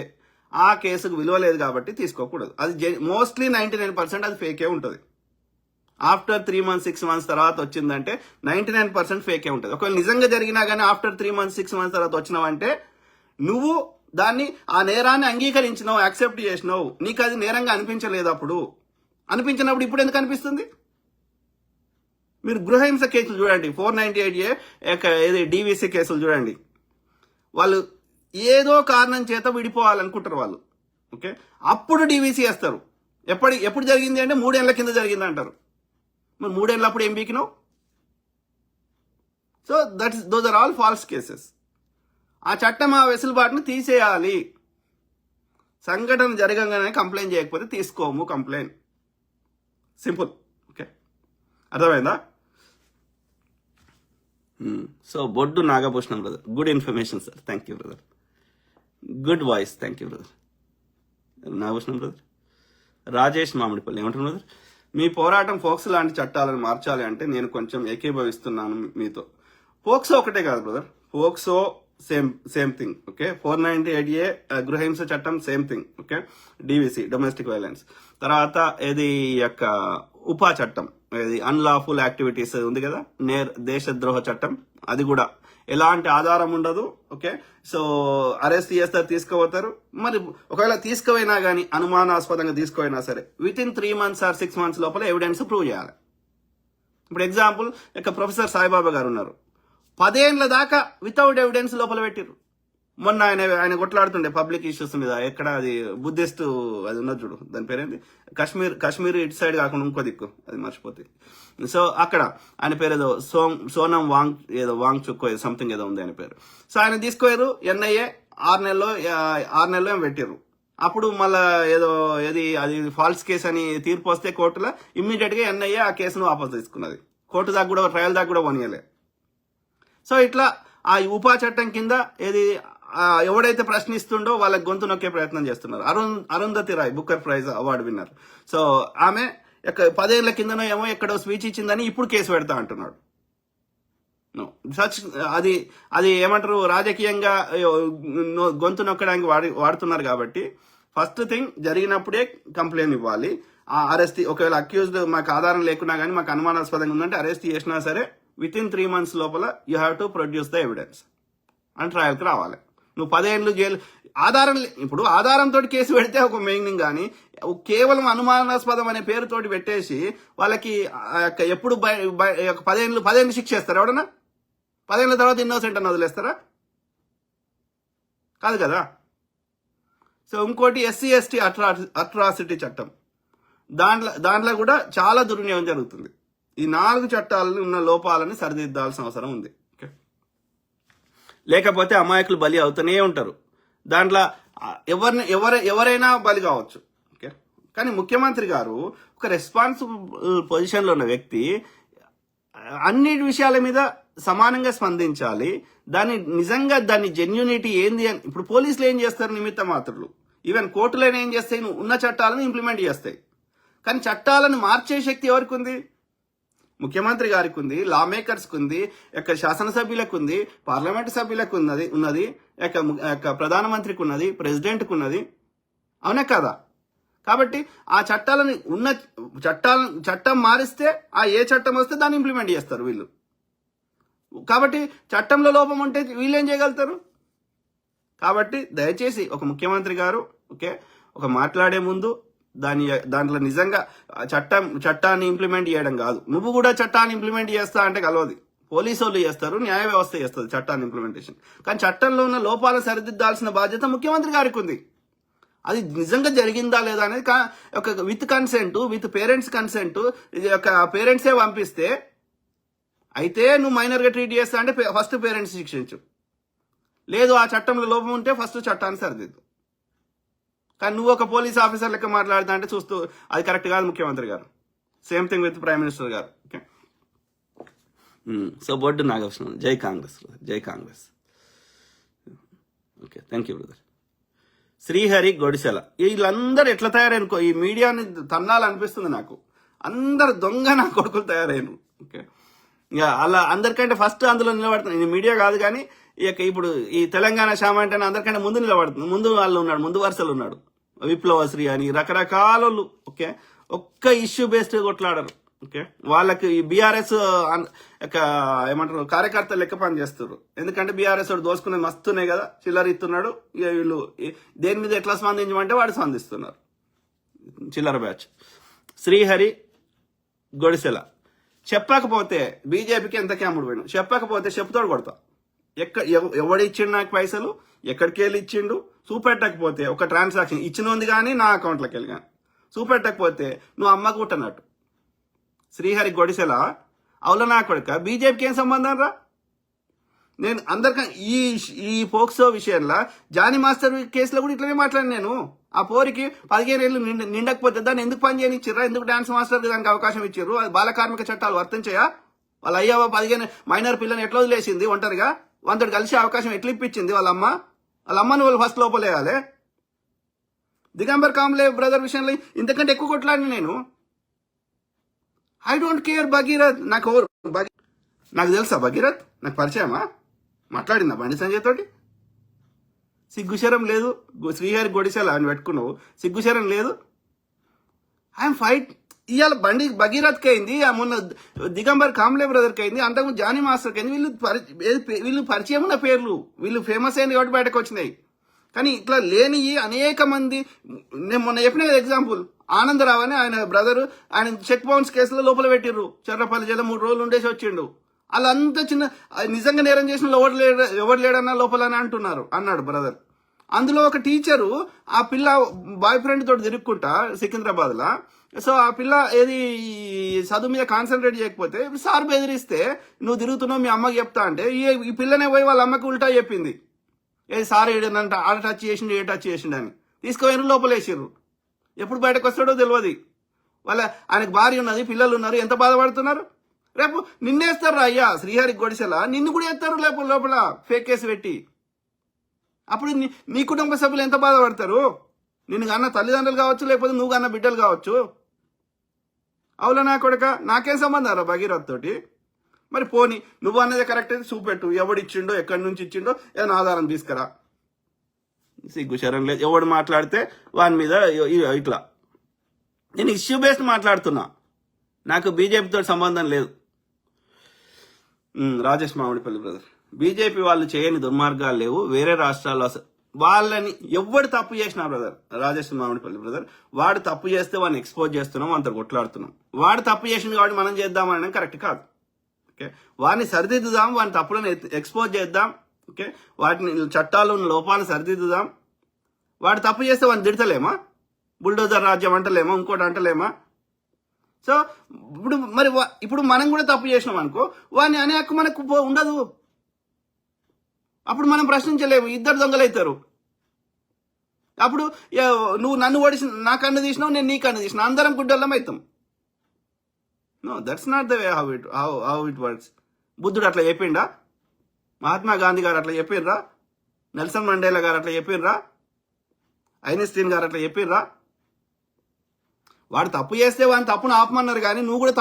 ఆ కేసుకు విలువ లేదు కాబట్టి తీసుకోకూడదు. అది మోస్ట్లీ 99% అది ఫేకే ఉంటుంది. ఆఫ్టర్ 3 months 6 months తర్వాత వచ్చిందంటే 99% ఫేకే ఉంటుంది. ఒకవేళ నిజంగా జరిగినా కానీ ఆఫ్టర్ 3 months 6 months తర్వాత వచ్చినావంటే నువ్వు దాన్ని, ఆ నేరాన్ని అంగీకరించినావు, యాక్సెప్ట్ చేసినావు, నీకు అది నేరంగా అనిపించలేదు. అనిపించినప్పుడు ఇప్పుడు ఎందుకు అనిపిస్తుంది? మీరు గృహహింస కేసులు చూడండి, 498A DVC కేసులు చూడండి. వాళ్ళు ఏదో కారణం చేత విడిపోవాలనుకుంటారు వాళ్ళు. ఓకే, అప్పుడు DVC వేస్తారు. ఎప్పుడు జరిగింది అంటే 3 ఏళ్ల కింద జరిగింది అంటారు. మరి 3 ఏళ్ళప్పుడు ఏం బీకినావు? So those are all false cases. ఆ చట్టం ఆ వెసులుబాటును తీసేయాలి. సంఘటన జరగగానే కంప్లైంట్ చేయకపోతే తీసుకోము కంప్లైంట్. సింపుల్. ఓకే, అర్థమైందా? So Boddu Nagabhushanam brother, good information sir, thank you brother, good voice, thank you brother. Nagabhushanam brother. Rajesh Mamidipalli ఏమంటారు బ్రదర్, మీ పోరాటం పోక్సో లాంటి చట్టాలను మార్చాలి అంటే నేను కొంచెం ఏకీభవిస్తున్నాను మీతో. పోక్సో ఒకటే కాదు brother, POCSO same thing. Okay, 498A గృహహింస చట్టం same thing. Okay, DVC domestic violence, తర్వాత ఇది యొక్క ఉపా చట్టం, ఇది అన్లాఫుల్ యాక్టివిటీస్ ఉంది కదా, దేశద్రోహ చట్టం, అది కూడా ఎలాంటి ఆధారం ఉండదు. ఓకే, సో అరెస్ట్ చేస్తారు, తీసుకుపోతారు. మరి ఒకవేళ తీసుకుపోయినా కానీ, అనుమానాస్పదంగా తీసుకుపోయినా సరే with in 3 months or 6 months లోపల ఎవిడెన్స్ ప్రూవ్ చేయాలి. ఇప్పుడు ఎగ్జాంపుల్, ఇక ప్రొఫెసర్ సాయిబాబా గారు ఉన్నారు, 10 ఏళ్ల దాకా వితౌట్ ఎవిడెన్స్ లోపల పెట్టిర్రు. మొన్న ఆయన కొట్లాడుతుండే పబ్లిక్ ఇష్యూస్ మీద, ఎక్కడ అది బుద్ధిస్ట్ అది ఉన్నది చూడు, దాని పేరేంది, కాశ్మీర్ ఇటు సైడ్ కాకుండా ఇంకో దిక్కు, అది మర్చిపోతే. సో అక్కడ ఆయన పేరు ఏదో సోనం వాంగ్ చుక్కో సంథింగ్ ఏదో ఉంది ఆయన పేరు. సో ఆయన తీసుకోయారు, NIA 6 నెలల్లో ఏం పెట్టిర్రు. అప్పుడు మళ్ళా అది ఫాల్స్ కేసు అని తీర్పు వస్తే కోర్టులో ఇమ్మీడియట్ గా ఎన్ఐఏ ఆ కేసును వాపసు తీసుకున్నది. కోర్టు దాకా కూడా ట్రయల్ దాకా కూడా పోనీయలే. సో ఇట్లా ఆ ఉపా చట్టం కింద ఎవడైతే ప్రశ్నిస్తుండో వాళ్ళకి గొంతు నొక్కే ప్రయత్నం చేస్తున్నారు. Arundhati Roy Booker prize award winner. So ఆమె 10 ఏళ్ల కిందనో ఏమో ఎక్కడో స్పీచ్ ఇచ్చిందని ఇప్పుడు కేసు పెడతా అంటున్నాడు. అది ఏమంటారు, రాజకీయంగా గొంతు నొక్కడానికి వాడుతున్నారు. కాబట్టి ఫస్ట్ థింగ్ జరిగినప్పుడే కంప్లైంట్ ఇవ్వాలి. అరెస్ట్ ఒకవేళ అక్యూజ్డ్ మాకు ఆధారం లేకున్నా కానీ మాకు అనుమానాస్పదంగా ఉందంటే అరెస్ట్ చేసినా సరే విత్ ఇన్ 3 months లోపల you have to produce the evidence అని ట్రయల్కి రావాలి. నువ్వు 10 ఏళ్ళు జైలు ఇప్పుడు ఆధారంతో కేసు పెడితే ఒక మీనింగ్, కానీ కేవలం అనుమానాస్పదం అనే పేరుతోటి పెట్టేసి వాళ్ళకి ఎప్పుడు 10 ఏళ్ళు శిక్ష చేస్తారు ఎవడన్నా? 10 ఏళ్ళ తర్వాత ఇన్నోసెంట్ అని వదిలేస్తారా? కాదు కదా. సో ఇంకోటి SC/ST అట్రాసిటీ చట్టం, దాంట్లో కూడా చాలా దుర్వినియోగం జరుగుతుంది. ఈ 4 చట్టాలను ఉన్న లోపాలని సరిదిద్దాల్సిన అవసరం ఉంది. లేకపోతే అమాయకులు బలి అవుతూనే ఉంటారు. దాంట్లో ఎవరైనా బలి కావచ్చు. ఓకే, కానీ ముఖ్యమంత్రి గారు ఒక రెస్పాన్సిబుల్ పొజిషన్లో ఉన్న వ్యక్తి అన్ని విషయాల మీద సమానంగా స్పందించాలి. నిజంగా దాని జెన్యూనిటీ ఏంది అని. ఇప్పుడు పోలీసులు ఏం చేస్తారు? నిమిత్త మాత్రులు. ఈవెన్ కోర్టులైనా ఏం చేస్తాయి? ఉన్న చట్టాలను ఇంప్లిమెంట్ చేస్తాయి. కానీ చట్టాలను మార్చే శక్తి ఎవరికి ఉంది? ముఖ్యమంత్రి గారికి ఉంది, లా మేకర్స్కి ఉంది, శాసనసభ్యులకు ఉంది, పార్లమెంటు సభ్యులకు ఉన్నది, ప్రధానమంత్రికి ఉన్నది, ప్రెసిడెంట్కి ఉన్నది. అవునా కదా? కాబట్టి ఆ చట్టాలని చట్టం మారిస్తే ఏ చట్టం వస్తే దాన్ని ఇంప్లిమెంట్ చేస్తారు వీళ్ళు. కాబట్టి చట్టంలో లోపం ఉంటే వీళ్ళు ఏం చేయగలుగుతారు? కాబట్టి దయచేసి ఒక ముఖ్యమంత్రి గారు ఒక మాట్లాడే ముందు దాంట్లో నిజంగా చట్టాన్ని ఇంప్లిమెంట్ చేయడం కాదు. నువ్వు కూడా చట్టాన్ని ఇంప్లిమెంట్ చేస్తా అంటే కలవది. పోలీసు వాళ్ళు చేస్తారు, న్యాయ వ్యవస్థ చేస్తుంది చట్టాన్ని ఇంప్లిమెంటేషన్. కానీ చట్టంలో ఉన్న లోపాలను సరిదిద్దాల్సిన బాధ్యత ముఖ్యమంత్రి గారికి ఉంది. అది నిజంగా జరిగిందా లేదా అనేది with consent, with parents consent, పేరెంట్సే పంపిస్తే అయితే నువ్వు మైనర్గా ట్రీట్ చేస్తా అంటే ఫస్ట్ పేరెంట్స్ శిక్షించు. లేదు ఆ చట్టంలో లోపం ఉంటే ఫస్ట్ చట్టాన్ని సరిదిద్దు. కానీ నువ్వు ఒక పోలీస్ ఆఫీసర్ లెక్క మాట్లాడుతా అంటే చూస్తూ అది కరెక్ట్ కాదు ముఖ్యమంత్రి గారు. Same thing with prime minister గారు. ఓకే, సో బొడ్డు నాగభూషణం. జై కాంగ్రెస్, జై Congress. Okay, thank you brother. Srihari Godisela వీళ్ళందరూ ఎట్లా తయారైన ఈ మీడియాని తన్నాలనిపిస్తుంది నాకు. అందరు దొంగ నా కొడుకులు తయారైన. ఓకే, ఇక అలా అందరికంటే ఫస్ట్ అందులో నిలబడుతున్నాను. ఇది మీడియా కాదు కానీ ఇప్పుడు ఈ తెలంగాణ శ్యామ అంటే అందరికంటే ముందు నిలబడుతుంది. ముందు ముందు వరుసలు ఉన్నాడు. విప్లవశ్రీ అని రకరకాల. ఓకే, ఒక్క ఇష్యూ బేస్డ్ కొట్లాడరు. ఓకే, వాళ్ళకి ఈ బీఆర్ఎస్ ఏమంటారు కార్యకర్తలు లెక్క పని చేస్తారు. ఎందుకంటే బీఆర్ఎస్ వాడు దోసుకునేది మస్తున్నాయి కదా, చిల్లర ఇస్తున్నాడు. ఇక వీళ్ళు దేని మీద ఎట్లా స్పందించమంటే వాడు స్పందిస్తున్నారు. చిల్లర బ్యాచ్. శ్రీహరి గొడిసెల చెప్పకపోతే బీజేపీకి ఎంత క్యాముడు పోయినా చెప్పకపోతే చెప్పుతోడు కొడతా. ఎవడిచ్చిండు నాకు పైసలు, ఎక్కడికి వెళ్ళి ఇచ్చిండు చూపెట్టకపోతే, ఒక ట్రాన్సాక్షన్ ఇచ్చినది కానీ నా అకౌంట్లోకి వెళ్ళి కానీ చూపెట్టకపోతే నువ్వు అమ్మకు కుట్టనట్టు. శ్రీహరి గొడిసెల అవుల నా కొడుక బీజేపీకి ఏం సంబంధం రా? నేను అందరికీ ఈ పోక్సో విషయంలో జానీ మాస్టర్ కేసులో కూడా ఇట్లనే మాట్లాడి. నేను ఆ పోరికి 15 ఏళ్ళు నిండకపోతే దాన్ని ఎందుకు పని చేయనిచ్చిర్రా? ఎందుకు డాన్స్ మాస్టర్ దానికి అవకాశం ఇచ్చారు? బాల కార్మిక చట్టాలు వర్తించాయా? వాళ్ళ అయ్యవ 15 మైనర్ పిల్లని ఎట్లా వదిలేసింది ఒంటరిగా? వాళ్ళతో కలిసి అవకాశం ఎట్లా ఇప్పించింది వాళ్ళ అమ్మని వాళ్ళు ఫస్ట్ లోపలేయాలి. దిగంబర్ కాంబ్లే బ్రదర్ విషయంలో ఇంతకంటే ఎక్కువ కొట్లాడిన నేను. I don't care. భగీరథ్ నాకు తెలుసా? భగీరథ్ నాకు పరిచయమా? మాట్లాడిందా బండి సంజయ్ తోటి? సిగ్గుశరం లేదు. శ్రీహరి గొడిసెల అని పెట్టుకున్నావు, సిగ్గుశరం లేదు. I'm fight. ఇవాళ భగీరథ్కి అయింది, మొన్న దిగంబర్ కాంబ్లే బ్రదర్కి అయింది, అంతకుముందు జానీ మాస్టర్కి అయింది. వీళ్ళు పరిచయం ఉన్న పేర్లు, వీళ్ళు ఫేమస్ అయింది కాబట్టి బయటకు వచ్చినాయి. కానీ ఇట్లా లేని అనేక మంది. నేను మొన్న చెప్పిన ఎగ్జాంపుల్ ఆనందరావు అని ఆయన బ్రదరు, ఆయన చెక్ బౌన్స్ కేసులో లోపల పెట్టిర్రు. చర్రపల్లి జైలు 3 రోజులు ఉండేసి వచ్చిండు. వాళ్ళంతా నిజంగా నేరం చేసిన ఎవరు లేడన్నా లోపలని అన్నాడు బ్రదర్. అందులో ఒక టీచరు ఆ పిల్ల బాయ్ ఫ్రెండ్ తోటి తిరుక్కుంటా సికింద్రాబాద్లో. సో ఆ పిల్ల చదువు మీద కాన్సన్ట్రేట్ చేయకపోతే సార్ బెదిరిస్తే నువ్వు తిరుగుతున్నావు మీ అమ్మకి చెప్తా అంటే ఈ పిల్లనే పోయి వాళ్ళ అమ్మకి ఉల్టా చెప్పింది. సార్ ఏడనంట ఆడ టచ్ చేసిండు, ఏ టచ్ చేసిండు అని. తీసుకుపోయిన లోపలేసారు. ఎప్పుడు బయటకు వస్తాడో తెలియదు. ఆయనకు భార్య ఉన్నది, పిల్లలు ఉన్నారు, ఎంత బాధపడుతున్నారు. రేపు నిన్నేస్తారు అయ్యా శ్రీహరి గొడిసెల, నిన్ను కూడా ఎత్తారు లోపల ఫేక్ కేసు పెట్టి. అప్పుడు నీ కుటుంబ సభ్యులు ఎంత బాధపడతారు. నిన్ను కన్నా తల్లిదండ్రులు కావచ్చు, లేకపోతే నువ్వు కన్నా బిడ్డలు కావచ్చు. అవులా నా కొడుక, నాకేం సంబంధం రా భగీరథ్ తోటి. మరి పోనీ నువ్వు అన్నది కరెక్ట్ అయితే చూపెట్టు, ఎవడిచ్చిండో ఎక్కడి నుంచి ఇచ్చిండో ఏదైనా ఆధారం తీసుకురా. సిగ్గు శరం లేదు. ఎవడు మాట్లాడితే వాని మీద ఇట్లా. నేను ఇష్యూ బేస్డ్ మాట్లాడుతున్నా, నాకు బీజేపీతో సంబంధం లేదు. రాజేష్ మామిడిపల్లి బ్రదర్, బీజేపీ వాళ్ళు చేయని దుర్మార్గాలు లేవు వేరే రాష్ట్రాల్లో. వాళ్ళని ఎవడు తప్పు చేసినా బ్రదర్, రాజేష్ మామిడిపల్లి బ్రదర్, వాడు తప్పు చేస్తే వాడిని ఎక్స్పోజ్ చేస్తున్నాం, అంత కొట్లాడుతున్నాం. వాడు తప్పు చేసింది కాబట్టి మనం చేద్దామనడం కరెక్ట్ కాదు. ఓకే, వాడిని సరిదిద్దుదాం, వాని తప్పులను ఎక్స్పోజ్ చేద్దాం. ఓకే, వాటిని చట్టాలు లోపాలను సరిదిద్దుదాం. వాడు తప్పు చేస్తే వాడిని తిడతలేమా, బుల్డోజర్ రాజ్యం అంటలేమా, ఇంకోటి అంటలేమా? సో ఇప్పుడు మనం కూడా తప్పు చేసినాం అనుకో, వాడిని అనే హక్కు మనకు ఉండదు. అప్పుడు మనం ప్రశ్నించలేము, ఇద్దరు దొంగలవుతారు. అప్పుడు నువ్వు నన్ను ఓడిసి నా కన్ను తీసినావు, నేను నీ కన్ను తీసిన, అందరం గుడ్డోళ్ళం అవుతాం. No, that's not the way how it works. బుద్ధుడు అట్లా చెప్పిండా? మహాత్మా గాంధీ గారు అట్లా చెప్పిర్రా? నెల్సన్ మండేలా గారు అట్లా చెప్పిర్రా? ఐన్స్టీన్ గారు అట్లా చెప్పిర్రా? వాడు తప్పు చేస్తే వాడిని తప్పును ఆపమన్నారు, కానీ నువ్వు కూడా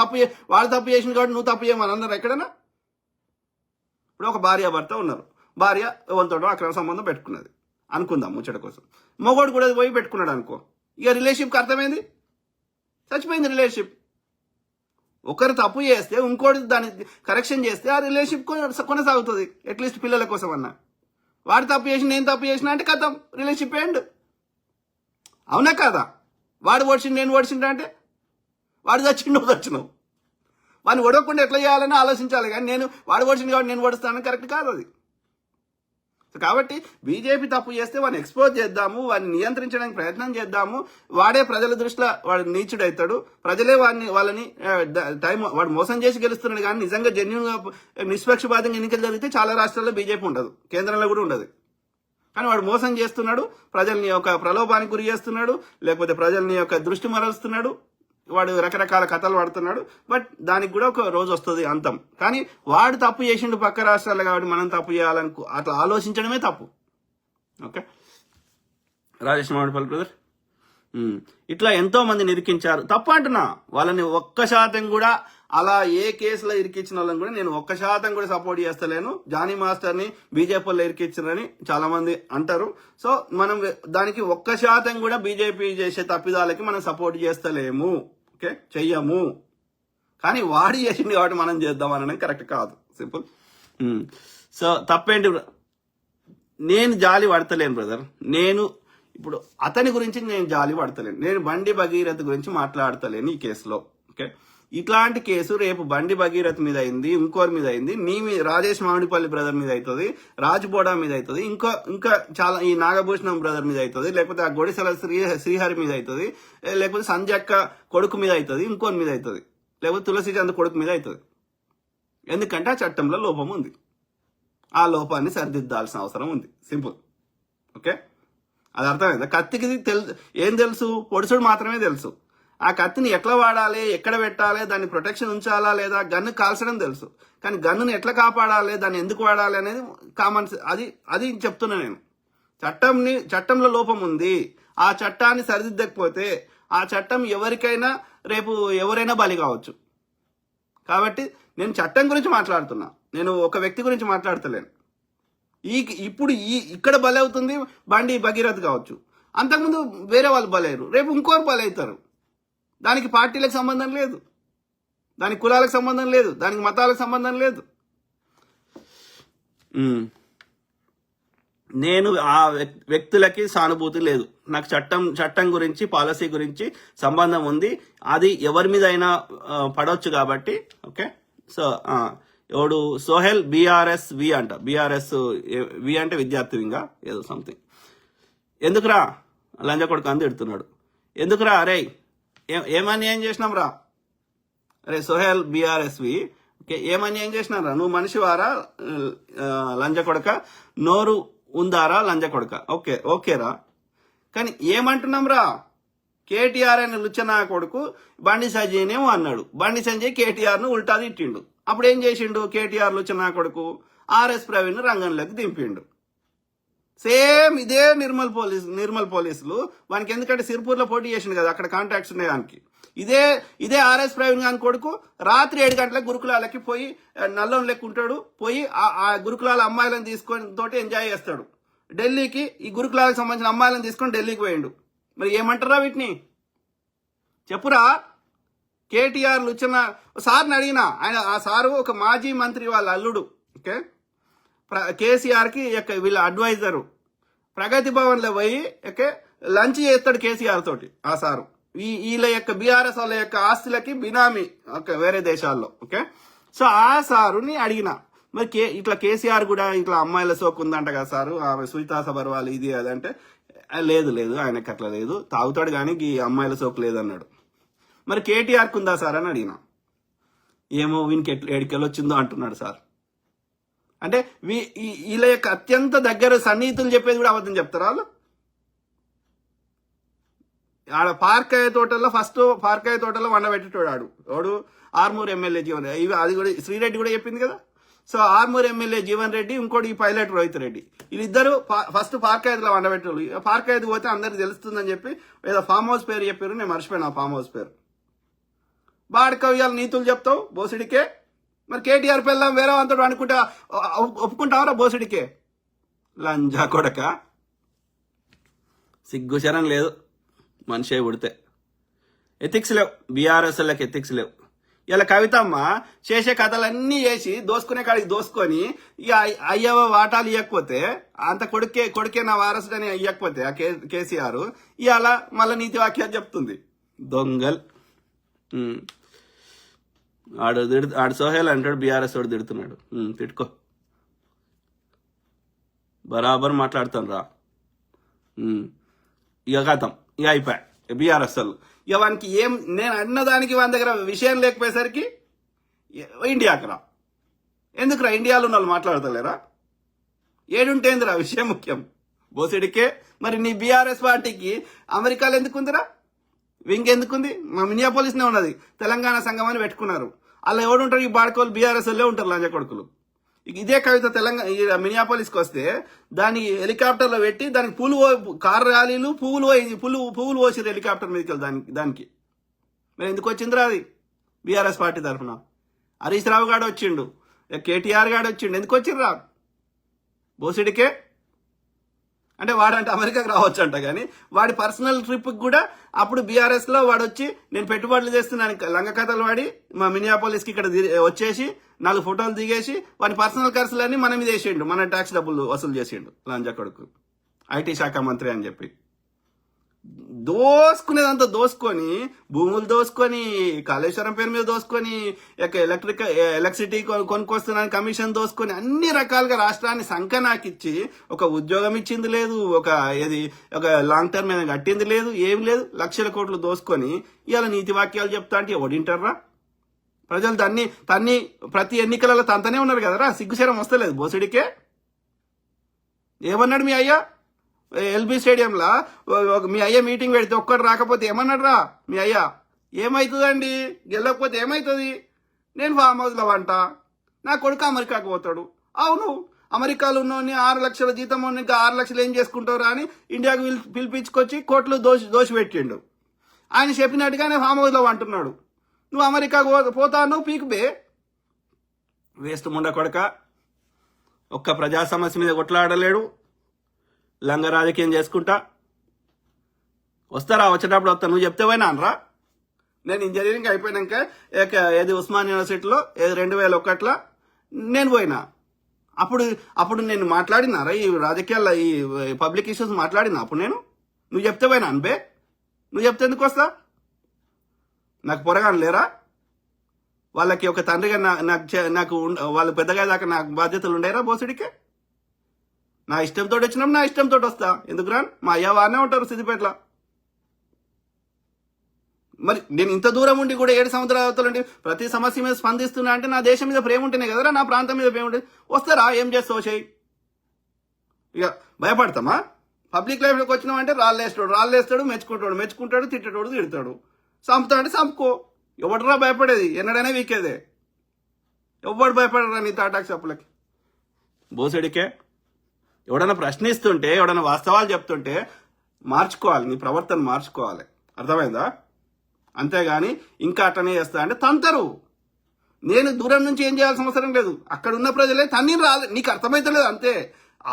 వాడు తప్పు చేసింది కాబట్టి నువ్వు తప్పు చేయమని అన్నారు ఎక్కడైనా? ఇప్పుడు ఒక భార్య భర్త ఉన్నారు, భార్య ఎవరితోటో అక్రమ సంబంధం పెట్టుకున్నది అనుకుందాం ముచ్చట కోసం, మొగోడు కూడా పోయి పెట్టుకున్నాడు అనుకో, ఇక రిలేషన్షిప్కి అర్థమైంది, చచ్చిపోయింది రిలేషన్షిప్. ఒకరు తప్పు చేస్తే ఇంకోటి దాన్ని కరెక్షన్ చేస్తే ఆ రిలేషన్షిప్ కొనసాగుతుంది, అట్లీస్ట్ పిల్లల కోసం అన్నా. వాడు తప్పు చేసి నేను తప్పు చేసిన అంటే కథం, రిలేషన్షిప్ ఎండ్. అవునా కాదా? వాడు ఓడిచిండు నేను ఓడిచిండు అంటే, వాడు చచ్చిండు నువ్వు చచ్చినావు. వాడిని ఓడకుండా ఎట్లా చేయాలని ఆలోచించాలి, కానీ వాడు ఓడిచింది కాబట్టి నేను ఓడిస్తానని కరెక్ట్ కాదు అది. కాబట్టి బీజేపీ తప్పు చేస్తే వాడిని ఎక్స్పోజ్ చేద్దాము, వాడిని నియంత్రించడానికి ప్రయత్నం చేద్దాము. వాడే ప్రజల దృష్టిలో వాడు నీచుడవుతాడు, ప్రజలే వాళ్ళని వాడు మోసం చేసి గెలుస్తున్నాడు. కానీ నిజంగా జెన్యూన్గా నిష్పక్షపాతంగా ఎన్నికలు జరిగితే చాలా రాష్ట్రాల్లో బీజేపీ ఉండదు, కేంద్రంలో కూడా ఉండదు. కానీ వాడు మోసం చేస్తున్నాడు, ప్రజల్ని ఒక ప్రలోభానికి గురి చేస్తున్నాడు, లేకపోతే ప్రజల్ని యొక్క దృష్టి మరలుస్తున్నాడు, వాడు రకరకాల కథలు పడుతున్నాడు. బట్ దానికి కూడా ఒక రోజు వస్తుంది అంతం. కానీ వాడు తప్పు చేసిండు పక్క రాష్ట్రాలు కాబట్టి మనం తప్పు చేయాలని అట్లా ఆలోచించడమే తప్పు. ఓకే, రాజేష్ మామిడిపల్లి బ్రదర్, ఇట్లా ఎంతో మంది నిరికించారు, తప్పు అంటున్నా. వాళ్ళని 1% కూడా అలా ఏ కేసులో ఇరికించిన వాళ్ళని కూడా నేను 1% కూడా సపోర్ట్ చేస్తలేను. జానీ మాస్టర్ని బీజేపీలో ఇరికించారని చాలా మంది అంటారు. సో మనం దానికి 1% కూడా బీజేపీ చేసే తప్పిదాలకి మనం సపోర్ట్ చేస్తలేము. ఓకే, చెయ్యము. కానీ వాడు చేసింది కాబట్టి మనం చేద్దాం అనడం కరెక్ట్ కాదు. సింపుల్. సో తప్పేంటి, నేను జాలి పడతలేను బ్రదర్. ఇప్పుడు అతని గురించి నేను జాలి పడతలేను. నేను బండి భగీరథ్ గురించి మాట్లాడతలేను ఈ కేసులో. ఓకే, ఇట్లాంటి కేసు రేపు బండి భగీరథ్ మీద అయింది, ఇంకోరి మీద అయింది, రాజేష్ మామిడిపల్లి బ్రదర్ మీద అవుతుంది, రాజ్ బోడా మీద అవుతుంది, ఇంకా చాలా ఈ నాగభూషణం బ్రదర్ మీద అవుతుంది, లేకపోతే ఆ గొడిసెల శ్రీహరి మీద అవుతుంది, లేకపోతే సంజక్క కొడుకు మీద అవుతుంది, ఇంకోరి మీద అవుతుంది, లేకపోతే తులసిచంద్ కొడుకు మీద అవుతుంది. ఎందుకంటే ఆ చట్టంలో లోపం ఉంది, ఆ లోపాన్ని సరిదిద్దాల్సిన అవసరం ఉంది. సింపుల్. ఓకే, అది అర్థమైందా? కత్తికి ఏం తెలుసు? పొడుచుడు మాత్రమే తెలుసు. ఆ కత్తిని ఎట్లా వాడాలి, ఎక్కడ పెట్టాలి, దాన్ని ప్రొటెక్షన్ ఉంచాలా లేదా, గన్ను కాల్చడం తెలుసు. కానీ గన్నుని ఎట్లా కాపాడాలి, దాన్ని ఎందుకు వాడాలి అనేది కామన్. అది చెప్తున్నా నేను. చట్టంలో లోపం ఉంది. ఆ చట్టాన్ని సరిదిద్దకపోతే ఆ చట్టం రేపు ఎవరైనా బలి కావచ్చు. కాబట్టి నేను చట్టం గురించి మాట్లాడుతున్నా, నేను ఒక వ్యక్తి గురించి మాట్లాడతలేను. ఇప్పుడు ఇక్కడ బలి అవుతుంది బండి భగీరథ్ కావచ్చు, అంతకుముందు వేరే వాళ్ళు బలయ్యారు, రేపు ఇంకోరు బలి అవుతారు. దానికి పార్టీలకు సంబంధం లేదు, దానికి కులాలకు సంబంధం లేదు, దానికి మతాలకు సంబంధం లేదు. నేను ఆ వ్యక్తులకి సానుభూతి లేదు. నాకు చట్టం గురించి, పాలసీ గురించి సంబంధం ఉంది. అది ఎవరి మీద అయినా పడవచ్చు కాబట్టి. ఓకే, సో ఎవడు సోహెల్ బీఆర్ఎస్ వి అంట, బీఆర్ఎస్ వి అంటే విద్యార్థి వింగా ఏదో సంథింగ్. ఎందుకురా లంజ కొడుకు అంది ఎడుతున్నాడు. ఎందుకురా అరే ఏమని ఏం చేసినాం రా? అరే సోహెల్ బీఆర్ఎస్వి, ఓకే, ఏమని ఏం చేసినారా? నువ్వు మనిషివారా లంజ కొడక? నోరు ఉందారా లంజ కొడక? ఓకేరా. కానీ ఏమంటున్నాం రా, కేటీఆర్ అనే లుచ్చనా కొడుకు బండి సంజయ్నేమో అన్నాడు. బండి సంజయ్ కేటీఆర్ను ఉల్టా తిట్టిండు. అప్పుడు ఏం చేసిండు కేటీఆర్ లుచ్చనా కొడుకు? ఆర్ఎస్ ప్రవీణ్ రంగంలోకి దింపిండు. సేమ్ ఇదే నిర్మల్ పోలీసులు వానికి, ఎందుకంటే సిర్పూర్లో పోటీ చేసిండు కదా, అక్కడ కాంటాక్ట్స్ ఉన్నాయి దానికి. ఇదే ఆర్ఎస్ ప్రవీణ్ గాని కొడుకు రాత్రి 7 గంటలకు గురుకులాలకి పోయి నల్లం లెక్కుంటాడు, పోయి ఆ గురుకులాల అమ్మాయిలను తీసుకొని తోటి ఎంజాయ్ చేస్తాడు. ఢిల్లీకి ఈ గురుకులాలకు సంబంధించిన అమ్మాయిలను తీసుకొని ఢిల్లీకి పోయిండు. మరి ఏమంటారా వీటిని? చెప్పురా. కేటీఆర్ లుచ్చన సార్ని అడిగినా, ఆయన ఆ సారు ఒక మాజీ మంత్రి వాళ్ళ అల్లుడు. ఓకే, కేసీఆర్కి వీళ్ళ అడ్వైజరు. ప్రగతి భవన్లో పోయి ఓకే లంచ్ చేస్తాడు కేసీఆర్ తోటి ఆ సారు. వీళ్ళ యొక్క బీఆర్ఎస్ వాళ్ళ యొక్క ఆస్తులకి బినామీ ఓకే వేరే దేశాల్లో. ఓకే, సో ఆ సారుని అడిగిన, మరి ఇట్లా కేసీఆర్ కూడా ఇట్లా అమ్మాయిల సోకు ఉందంట కదా సారు, ఆమె సునీతా సబర్వాల్ ఇది అదంటే, లేదు ఆయనకి అట్లా లేదు, తాగుతాడు కానీ ఈ అమ్మాయిల సోకు లేదన్నాడు. మరి కేటీఆర్కి ఉందా సార్ అని అడిగిన. ఏమో వీనికి ఎడికెళ్ళొచ్చిందో అంటున్నాడు సార్. అంటే వీళ్ళ యొక్క అత్యంత దగ్గర సన్నిహితులు చెప్పేది కూడా అబద్ధం చెప్తారు వాళ్ళు. ఆడ పార్కాయ తోటలో వండబెట్టేటోడు వాడు ఆర్మూర్ ఎమ్మెల్యే జీవన్, అది కూడా శ్రీరెడ్డి కూడా చెప్పింది కదా. సో ఆర్మూర్ ఎమ్మెల్యే జీవన్ రెడ్డి, ఇంకోటి ఈ పైలట్ రోహిత్ రెడ్డి, వీళ్ళిద్దరు ఫస్ట్ పార్కాయలో వండబెట్టారు. పార్కాయకి పోతే అందరికి తెలుస్తుందని చెప్పి ఏదో ఫామ్ హౌస్ పేరు చెప్పారు, నేను మర్చిపోయినా ఆ ఫామ్ హౌస్ పేరు. బాడకవ్యాల నీతులు చెప్తావు బోసిడికే. మరి కేటీఆర్ పిల్లం వేరే అంతడు అనుకుంటా ఒప్పుకుంటావరా బోసిడికే? లంజా కొడక, సిగ్గుశరం లేదు మనిషి పుడితే. ఎథిక్స్ లేవు బీఆర్ఎస్ఎల్కి, ఎథిక్స్ లేవు. ఇలా కవితమ్మ చేసే కథలన్నీ చేసి దోసుకునే కాడికి దోసుకొని ఇక అయ్యవ వాటాలు ఇవ్వకపోతే, అంత కొడుకే నా వారసుడు అని ఇవ్వకపోతే ఆ కేసీఆర్ ఇవాళ మళ్ళీ నీతి వాక్యాలు చెప్తుంది. దొంగల్. ఆడు సోహెల్ అంటాడు బీఆర్ఎస్ వాడు తిడుతున్నాడు. తిట్టుకో, బరాబర్ మాట్లాడుతాను రా. ఇక కథం, ఇక అయిపోయా బీఆర్ఎస్ వాళ్ళు. ఇక వానికి ఏం నేను అన్నదానికి వాని దగ్గర విషయం లేకపోయేసరికి ఇండియాకి రా. ఎందుకురా ఇండియాలో ఉన్న వాళ్ళు మాట్లాడతలేరా? ఏడుంటేందిరా విషయం ముఖ్యం బోసిడికే. మరి నీ బీఆర్ఎస్ పార్టీకి అమెరికాలో ఎందుకుందిరా? వింగ్ ఎందుకుంది? మా మినియాపోలిస్నే ఉన్నది, తెలంగాణ సంఘం అని పెట్టుకున్నారు. అలా ఎవడుంటారు? ఈ బాడుకోలు బీఆర్ఎస్ వాళ్ళే ఉంటారు లంజ కొడుకులు. ఇదే కవిత తెలంగాణ మినియాపోలిస్కి వస్తే దానికి హెలికాప్టర్లో పెట్టి దానికి కారు ర్యాలీలు పువ్వులు పోసిరు హెలికాప్టర్ మీదకి వెళ్ళి దానికి. మరి ఎందుకు వచ్చిందిరా అది? బీఆర్ఎస్ పార్టీ తరఫున హరీష్ రావు గాడు వచ్చిండు, కేటీఆర్ గాడు వచ్చిండు. ఎందుకు వచ్చిర్రా బోసిడికే? అంటే వాడంటే అమెరికాకి రావచ్చు అంట, కానీ వాడి పర్సనల్ ట్రిప్కి కూడా అప్పుడు బీఆర్ఎస్లో వాడు వచ్చి నేను పెట్టుబడులు చేస్తున్నాను లంగ కథలు వాడి మా మినియాపోలిస్కి ఇక్కడ వచ్చేసి 4 ఫోటోలు దిగేసి వాడి పర్సనల్ ఖర్చులన్నీ మన మీద వేసిండు, మన ట్యాక్స్ డబ్బులు వసూలు చేసిండు లంజా కొడుకు, ఐటీ శాఖ మంత్రి అని చెప్పి. దోసుకునేదంతా దోసుకొని, భూములు దోసుకొని, కాళేశ్వరం పేరు మీద దోసుకొని, ఎలక్ట్రిసిటీ కొనుక్కొస్తున్నాను కమిషన్ దోసుకొని, అన్ని రకాలుగా రాష్ట్రాన్ని సంకనాకిచ్చి ఒక ఉద్యోగం ఇచ్చింది లేదు, ఒక లాంగ్ టర్మ్ మీద కట్టింది లేదు, ఏం లేదు. లక్షల కోట్లు దోసుకొని ఇవాళ నీతి వాక్యాలు చెప్తా అంటే ఎవడింటారా? ప్రజలు తన్ని ప్రతి ఎన్నికలలో తంతనే ఉన్నారు కదరా. సిగ్గుశరం వస్తలేదు బోసిడికే. ఏమన్నాడు మీ అయ్యా ఎల్బీ స్టేడియంలో? మీ అయ్యా మీటింగ్ పెడితే ఒక్కడు రాకపోతే ఏమన్నాడు రా మీ అయ్యా? ఏమవుతుందండి గెలకపోతే ఏమవుతుంది? నేను ఫామ్ హౌస్లో వంట, నా కొడుకు అమెరికాకు పోతాడు. అవును, అమెరికాలో ఉన్నోని 6 లక్షల జీతం ఉన్న ఇంకా 6 లక్షలు ఏం చేసుకుంటారా అని ఇండియాకు పిలిపించుకొచ్చి కోట్లు దోషి పెట్టిండు. ఆయన చెప్పినట్టుగానే ఫామ్ హౌస్లో వంటున్నాడు. నువ్వు అమెరికాకు పోతాను పీక్ బే వేస్ట్ ముండ కొడక. ఒక్క ప్రజా సమస్య మీద కొట్లాడలేడు, లంగ రాజకీయం చేసుకుంటా. వస్తారా? వచ్చేటప్పుడు వస్తా. నువ్వు చెప్తే పోయినా అనరా? నేను ఇంజనీరింగ్ అయిపోయినాక ఏది ఉస్మాన్ యూనివర్సిటీలో 2001లో నేను పోయినా. అప్పుడు నేను మాట్లాడినారా ఈ రాజకీయాల్లో ఈ పబ్లిక్ ఇష్యూస్ మాట్లాడినా? అప్పుడు నువ్వు చెప్తే పోయినా అనిపే. నువ్వు చెప్తే ఎందుకు వస్తా? నాకు పొరగాను లేరా? వాళ్ళకి ఒక తండ్రిగా నాకు వాళ్ళు పెద్దగా దాకా నాకు బాధ్యతలు ఉండేరా బోసుడికే? నా ఇష్టంతో వచ్చినప్పుడు నా ఇష్టంతో వస్తా. ఎందుకు రాను? మా అయ్య వారినే ఉంటారు సిద్దిపేటలో. మరి నేను ఇంత దూరం ఉండి కూడా 7 సంవత్సరాల అవతలండి ప్రతి సమస్య మీద స్పందిస్తున్నా అంటే నా దేశం మీద ప్రేమ ఉంటేనే కదరా, నా ప్రాంతం మీద ప్రేమ ఉంటుంది. వస్తారా? ఏం చేస్తావు చేయి. ఇక భయపడతామా? పబ్లిక్ లైఫ్లోకి వచ్చినామంటే రాళ్ళేస్తాడు మెచ్చుకుంటాడు తిడతాడు చంపుతాడు అంటే చంపుకో. ఎవడరా భయపడేది? ఎన్నడైనా వీకేదే. ఎవడు భయపడరా నీ తాటాకు చెప్పులకి? బోసడికే. ఎవడన్నా ప్రశ్నిస్తుంటే, ఎవడన్నా వాస్తవాలు చెప్తుంటే మార్చుకోవాలి, నీ ప్రవర్తన మార్చుకోవాలి. అర్థమైందా? అంతేగాని ఇంకా అట్లనే చేస్తా అంటే తంతరు. నేను దూరం నుంచి ఏం చేయాల్సిన అవసరం లేదు. అక్కడ ఉన్న ప్రజలే తన్ని రాలేదు, నీకు అర్థమైతలేదు అంతే.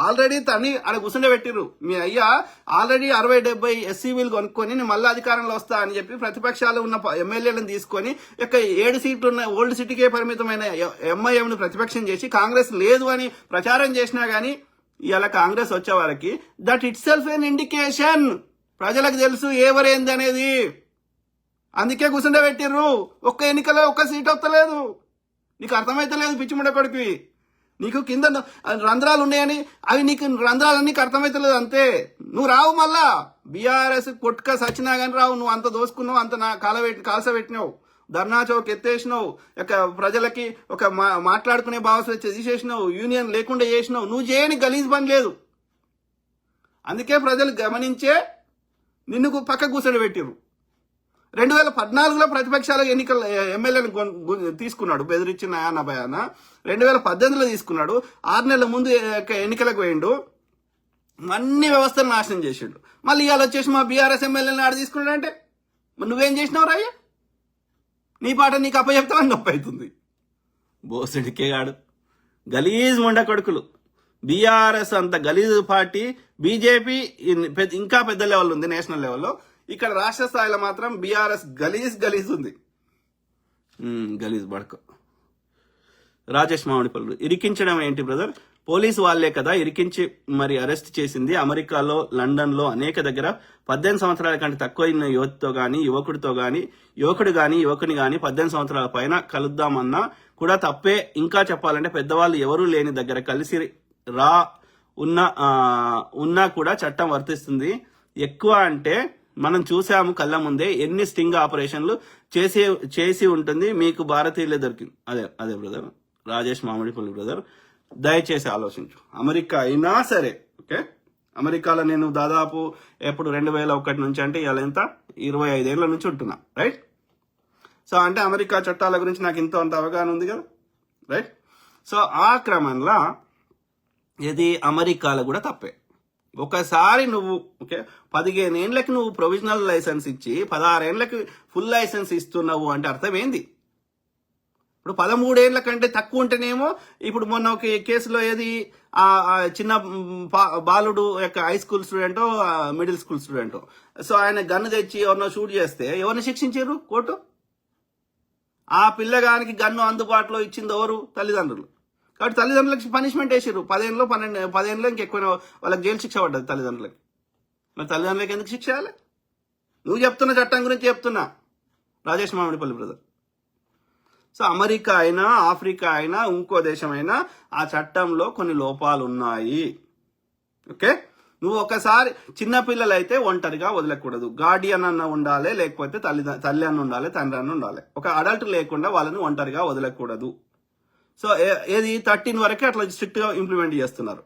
ఆల్రెడీ తన్ని ఆడ కూర్చుండే పెట్టిర్రు. మీ అయ్యా ఆల్రెడీ 60-70 SCVలు కొనుక్కొని నేను మళ్ళీ అధికారంలో వస్తా అని చెప్పి ప్రతిపక్షాలు ఉన్న ఎమ్మెల్యేలను తీసుకొని ఇక 7 సీట్లు ఉన్న ఓల్డ్ సిటీకే పరిమితమైన ఎంఐఎంను ప్రతిపక్షం చేసి కాంగ్రెస్ లేదు అని ప్రచారం చేసినా గానీ ఇవాళ కాంగ్రెస్ వచ్చే వారికి that itself an indication. ప్రజలకు తెలుసు ఎవరేంది అనేది. అందుకే కూర్చుండే పెట్టిర్రు. ఒక్క ఎన్నికలో ఒక్క సీట్ వస్తలేదు. నీకు అర్థమైతలేదు పిచ్చిముండ కొడుకువి. నీకు కింద రంధ్రాలు ఉన్నాయని అవి నీకు రంధ్రాలన్నీ నీకు అర్థమైతలేదు అంతే. నువ్వు రావు మళ్ళా. బీఆర్ఎస్ కొట్టుక సచ్చినా కానీ రావు. నువ్వు అంత దోసుకున్నావు, అంత కాల్సబెట్టినావు, ధర్నా చౌక్ ఎత్తేసినావు, ఇక ప్రజలకి ఒక మాట్లాడుకునే భావన తీసేసినావు, యూనియన్ లేకుండా చేసినావు. నువ్వు చేయని గలీజ్ పని లేదు. అందుకే ప్రజలు గమనించే నిన్ను పక్క కూర్చొని పెట్టిర్రు. 2014లో ప్రతిపక్షాల ఎన్నికల ఎమ్మెల్యేలు తీసుకున్నాడు బెదిరించిన నా భయాన. 2018లో తీసుకున్నాడు. 6 నెలల ముందు ఎన్నికలకు పోయిండు. అన్ని వ్యవస్థలు నాశనం చేసిండు. మళ్ళీ ఇవాళ వచ్చేసి మా బీఆర్ఎస్ ఎమ్మెల్యేలను ఆడ తీసుకున్నాడు అంటే నువ్వేం చేసినావు రాయ్యా? నీ పాట నీకు అప్పచెప్తావని నొప్పి అవుతుంది. బోసడికే గాడు. గలీజ్ మొండ కొడుకులు. బీఆర్ఎస్ అంత గలీజ్ పార్టీ. బీజేపీ ఇంకా పెద్ద లెవెల్ ఉంది, నేషనల్ లెవెల్లో. ఇక్కడ రాష్ట్ర స్థాయిలో మాత్రం బీఆర్ఎస్ గలీజ్ ఉంది. గలీజ్ బడక. రాజేష్ మామిడిపల్లి ఇరికించడం ఏంటి బ్రదర్? పోలీసు వాళ్లే కదా ఇరికించి మరి అరెస్ట్ చేసింది. అమెరికాలో, లండన్ లో అనేక దగ్గర 18 సంవత్సరాల కంటే తక్కువైన యువతితో గాని యువకుడు గాని యువకుని గాని 18 సంవత్సరాల పైన కలుద్దామన్నా కూడా తప్పే. ఇంకా చెప్పాలంటే పెద్దవాళ్ళు ఎవరూ లేని దగ్గర కలిసి ఉన్నా కూడా చట్టం వర్తిస్తుంది. ఎక్కువ అంటే మనం చూసాము కళ్ళ ముందే ఎన్ని స్టింగ్ ఆపరేషన్లు చేసి ఉంటుంది. మీకు భారతీయులే దొరికింది. అదే బ్రదర్ రాజేష్ మామిడిపల్లి బ్రదర్, దయచేసి ఆలోచించు. అమెరికా అయినా సరే, ఓకే, అమెరికాలో నేను దాదాపు ఎప్పుడు 2001 నుంచి అంటే ఇవాళ ఎంత 25 ఏళ్ల నుంచి ఉంటున్నా, రైట్? సో అంటే అమెరికా చట్టాల గురించి నాకు ఇంత అంత అవగాహన ఉంది కదా, రైట్? సో ఆ క్రమంలో ఇది అమెరికాలో కూడా తప్పే. ఒకసారి నువ్వు 15 ఏళ్ళకి నువ్వు ప్రొవిజనల్ లైసెన్స్ ఇచ్చి 16 ఏళ్ళకి ఫుల్ లైసెన్స్ ఇస్తున్నావు అంటే అర్థం ఏంది? ఇప్పుడు 13 ఏళ్ల కంటే తక్కువ ఉంటేనేమో, ఇప్పుడు మొన్న ఒక కేసులో ఏది చిన్న బాలుడు యొక్క హై స్కూల్ స్టూడెంటో మిడిల్ స్కూల్ స్టూడెంటో, సో ఆయన గన్ను తెచ్చి ఎవరినో షూట్ చేస్తే ఎవరిని శిక్షించారు? కోర్టు. ఆ పిల్లగానికి గన్ను అందుబాటులో ఇచ్చింది ఎవరు? తల్లిదండ్రులు. కాబట్టి తల్లిదండ్రులకి పనిష్మెంట్ వేసారు. 10 ఏళ్ళు ఇంకెక్కువ వాళ్ళకి జైలు శిక్ష పడ్డది తల్లిదండ్రులకి. మరి తల్లిదండ్రులకి ఎందుకు శిక్ష చేయాలి? నువ్వు చెప్తున్న చట్టం గురించి చెప్తున్నా Rajesh Mamidipalli brother. So America అయినా ఆఫ్రికా అయినా ఇంకో దేశమైనా ఆ చట్టంలో కొన్ని లోపాలు ఉన్నాయి. ఓకే, నువ్వు ఒకసారి చిన్నపిల్లలు అయితే ఒంటరిగా వదలకూడదు. గార్డియన్ అన్న ఉండాలి, లేకపోతే తల్లి అన్న ఉండాలి, తండ్రి అన్న ఉండాలి. ఒక అడల్ట్ లేకుండా వాళ్ళని ఒంటరిగా వదలకూడదు. సో ఏది 13 వరకే అట్లా స్ట్రిక్ట్ గా ఇంప్లిమెంట్ చేస్తున్నారు.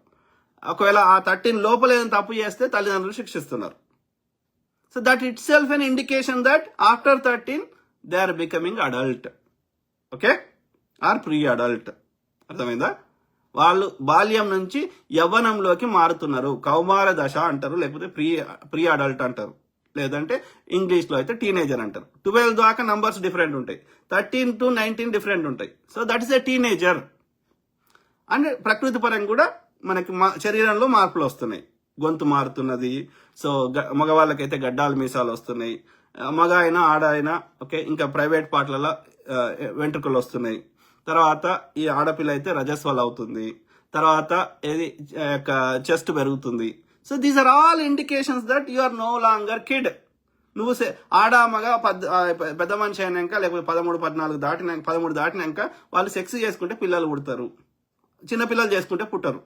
ఒకవేళ ఆ 13 లోపల ఏదైనా తప్పు చేస్తే తల్లిదండ్రులు శిక్షిస్తున్నారు. So that itself an indication that after 13 they are becoming adult, okay, or pre adult. అర్థమైందా? వాళ్ళు బాల్యం నుంచి యవ్వనంలోకి మారుతున్నారు. కౌమార దశ అంటారు, లేకపోతే ప్రీ అడల్ట్ అంటారు, లేదంటే ఇంగ్లీష్లో అయితే టీనేజర్ అంటారు. 12 దాకా నంబర్స్ డిఫరెంట్ ఉంటాయి, 13 to 19 డిఫరెంట్ ఉంటాయి. So that is a teenager. And ప్రకృతి పరంగా కూడా మనకి శరీరంలో మార్పులు వస్తున్నాయి. గొంతు మారుతున్నది. సో మగవాళ్ళకైతే గడ్డాలు మీసాలు వస్తున్నాయి, మగ అయినా ఆడ అయినా, ఓకే. ఇంకా ప్రైవేట్ పార్ట్లలో వెంట్రుకలు వస్తున్నాయి. తర్వాత ఈ ఆడపిల్ల అయితే రజస్వల్ అవుతుంది. తర్వాత ఏది చెస్ట్ పెరుగుతుంది. So these are all indications that you are no longer kid. నువ్వు ఆడ మగ పెద్ద మనిషి అయినాక, లేకపోతే 13 దాటినాక వాళ్ళు సెక్స్ చేసుకుంటే పిల్లలు పుడతారు, చిన్నపిల్లలు చేసుకుంటే పుట్టరు.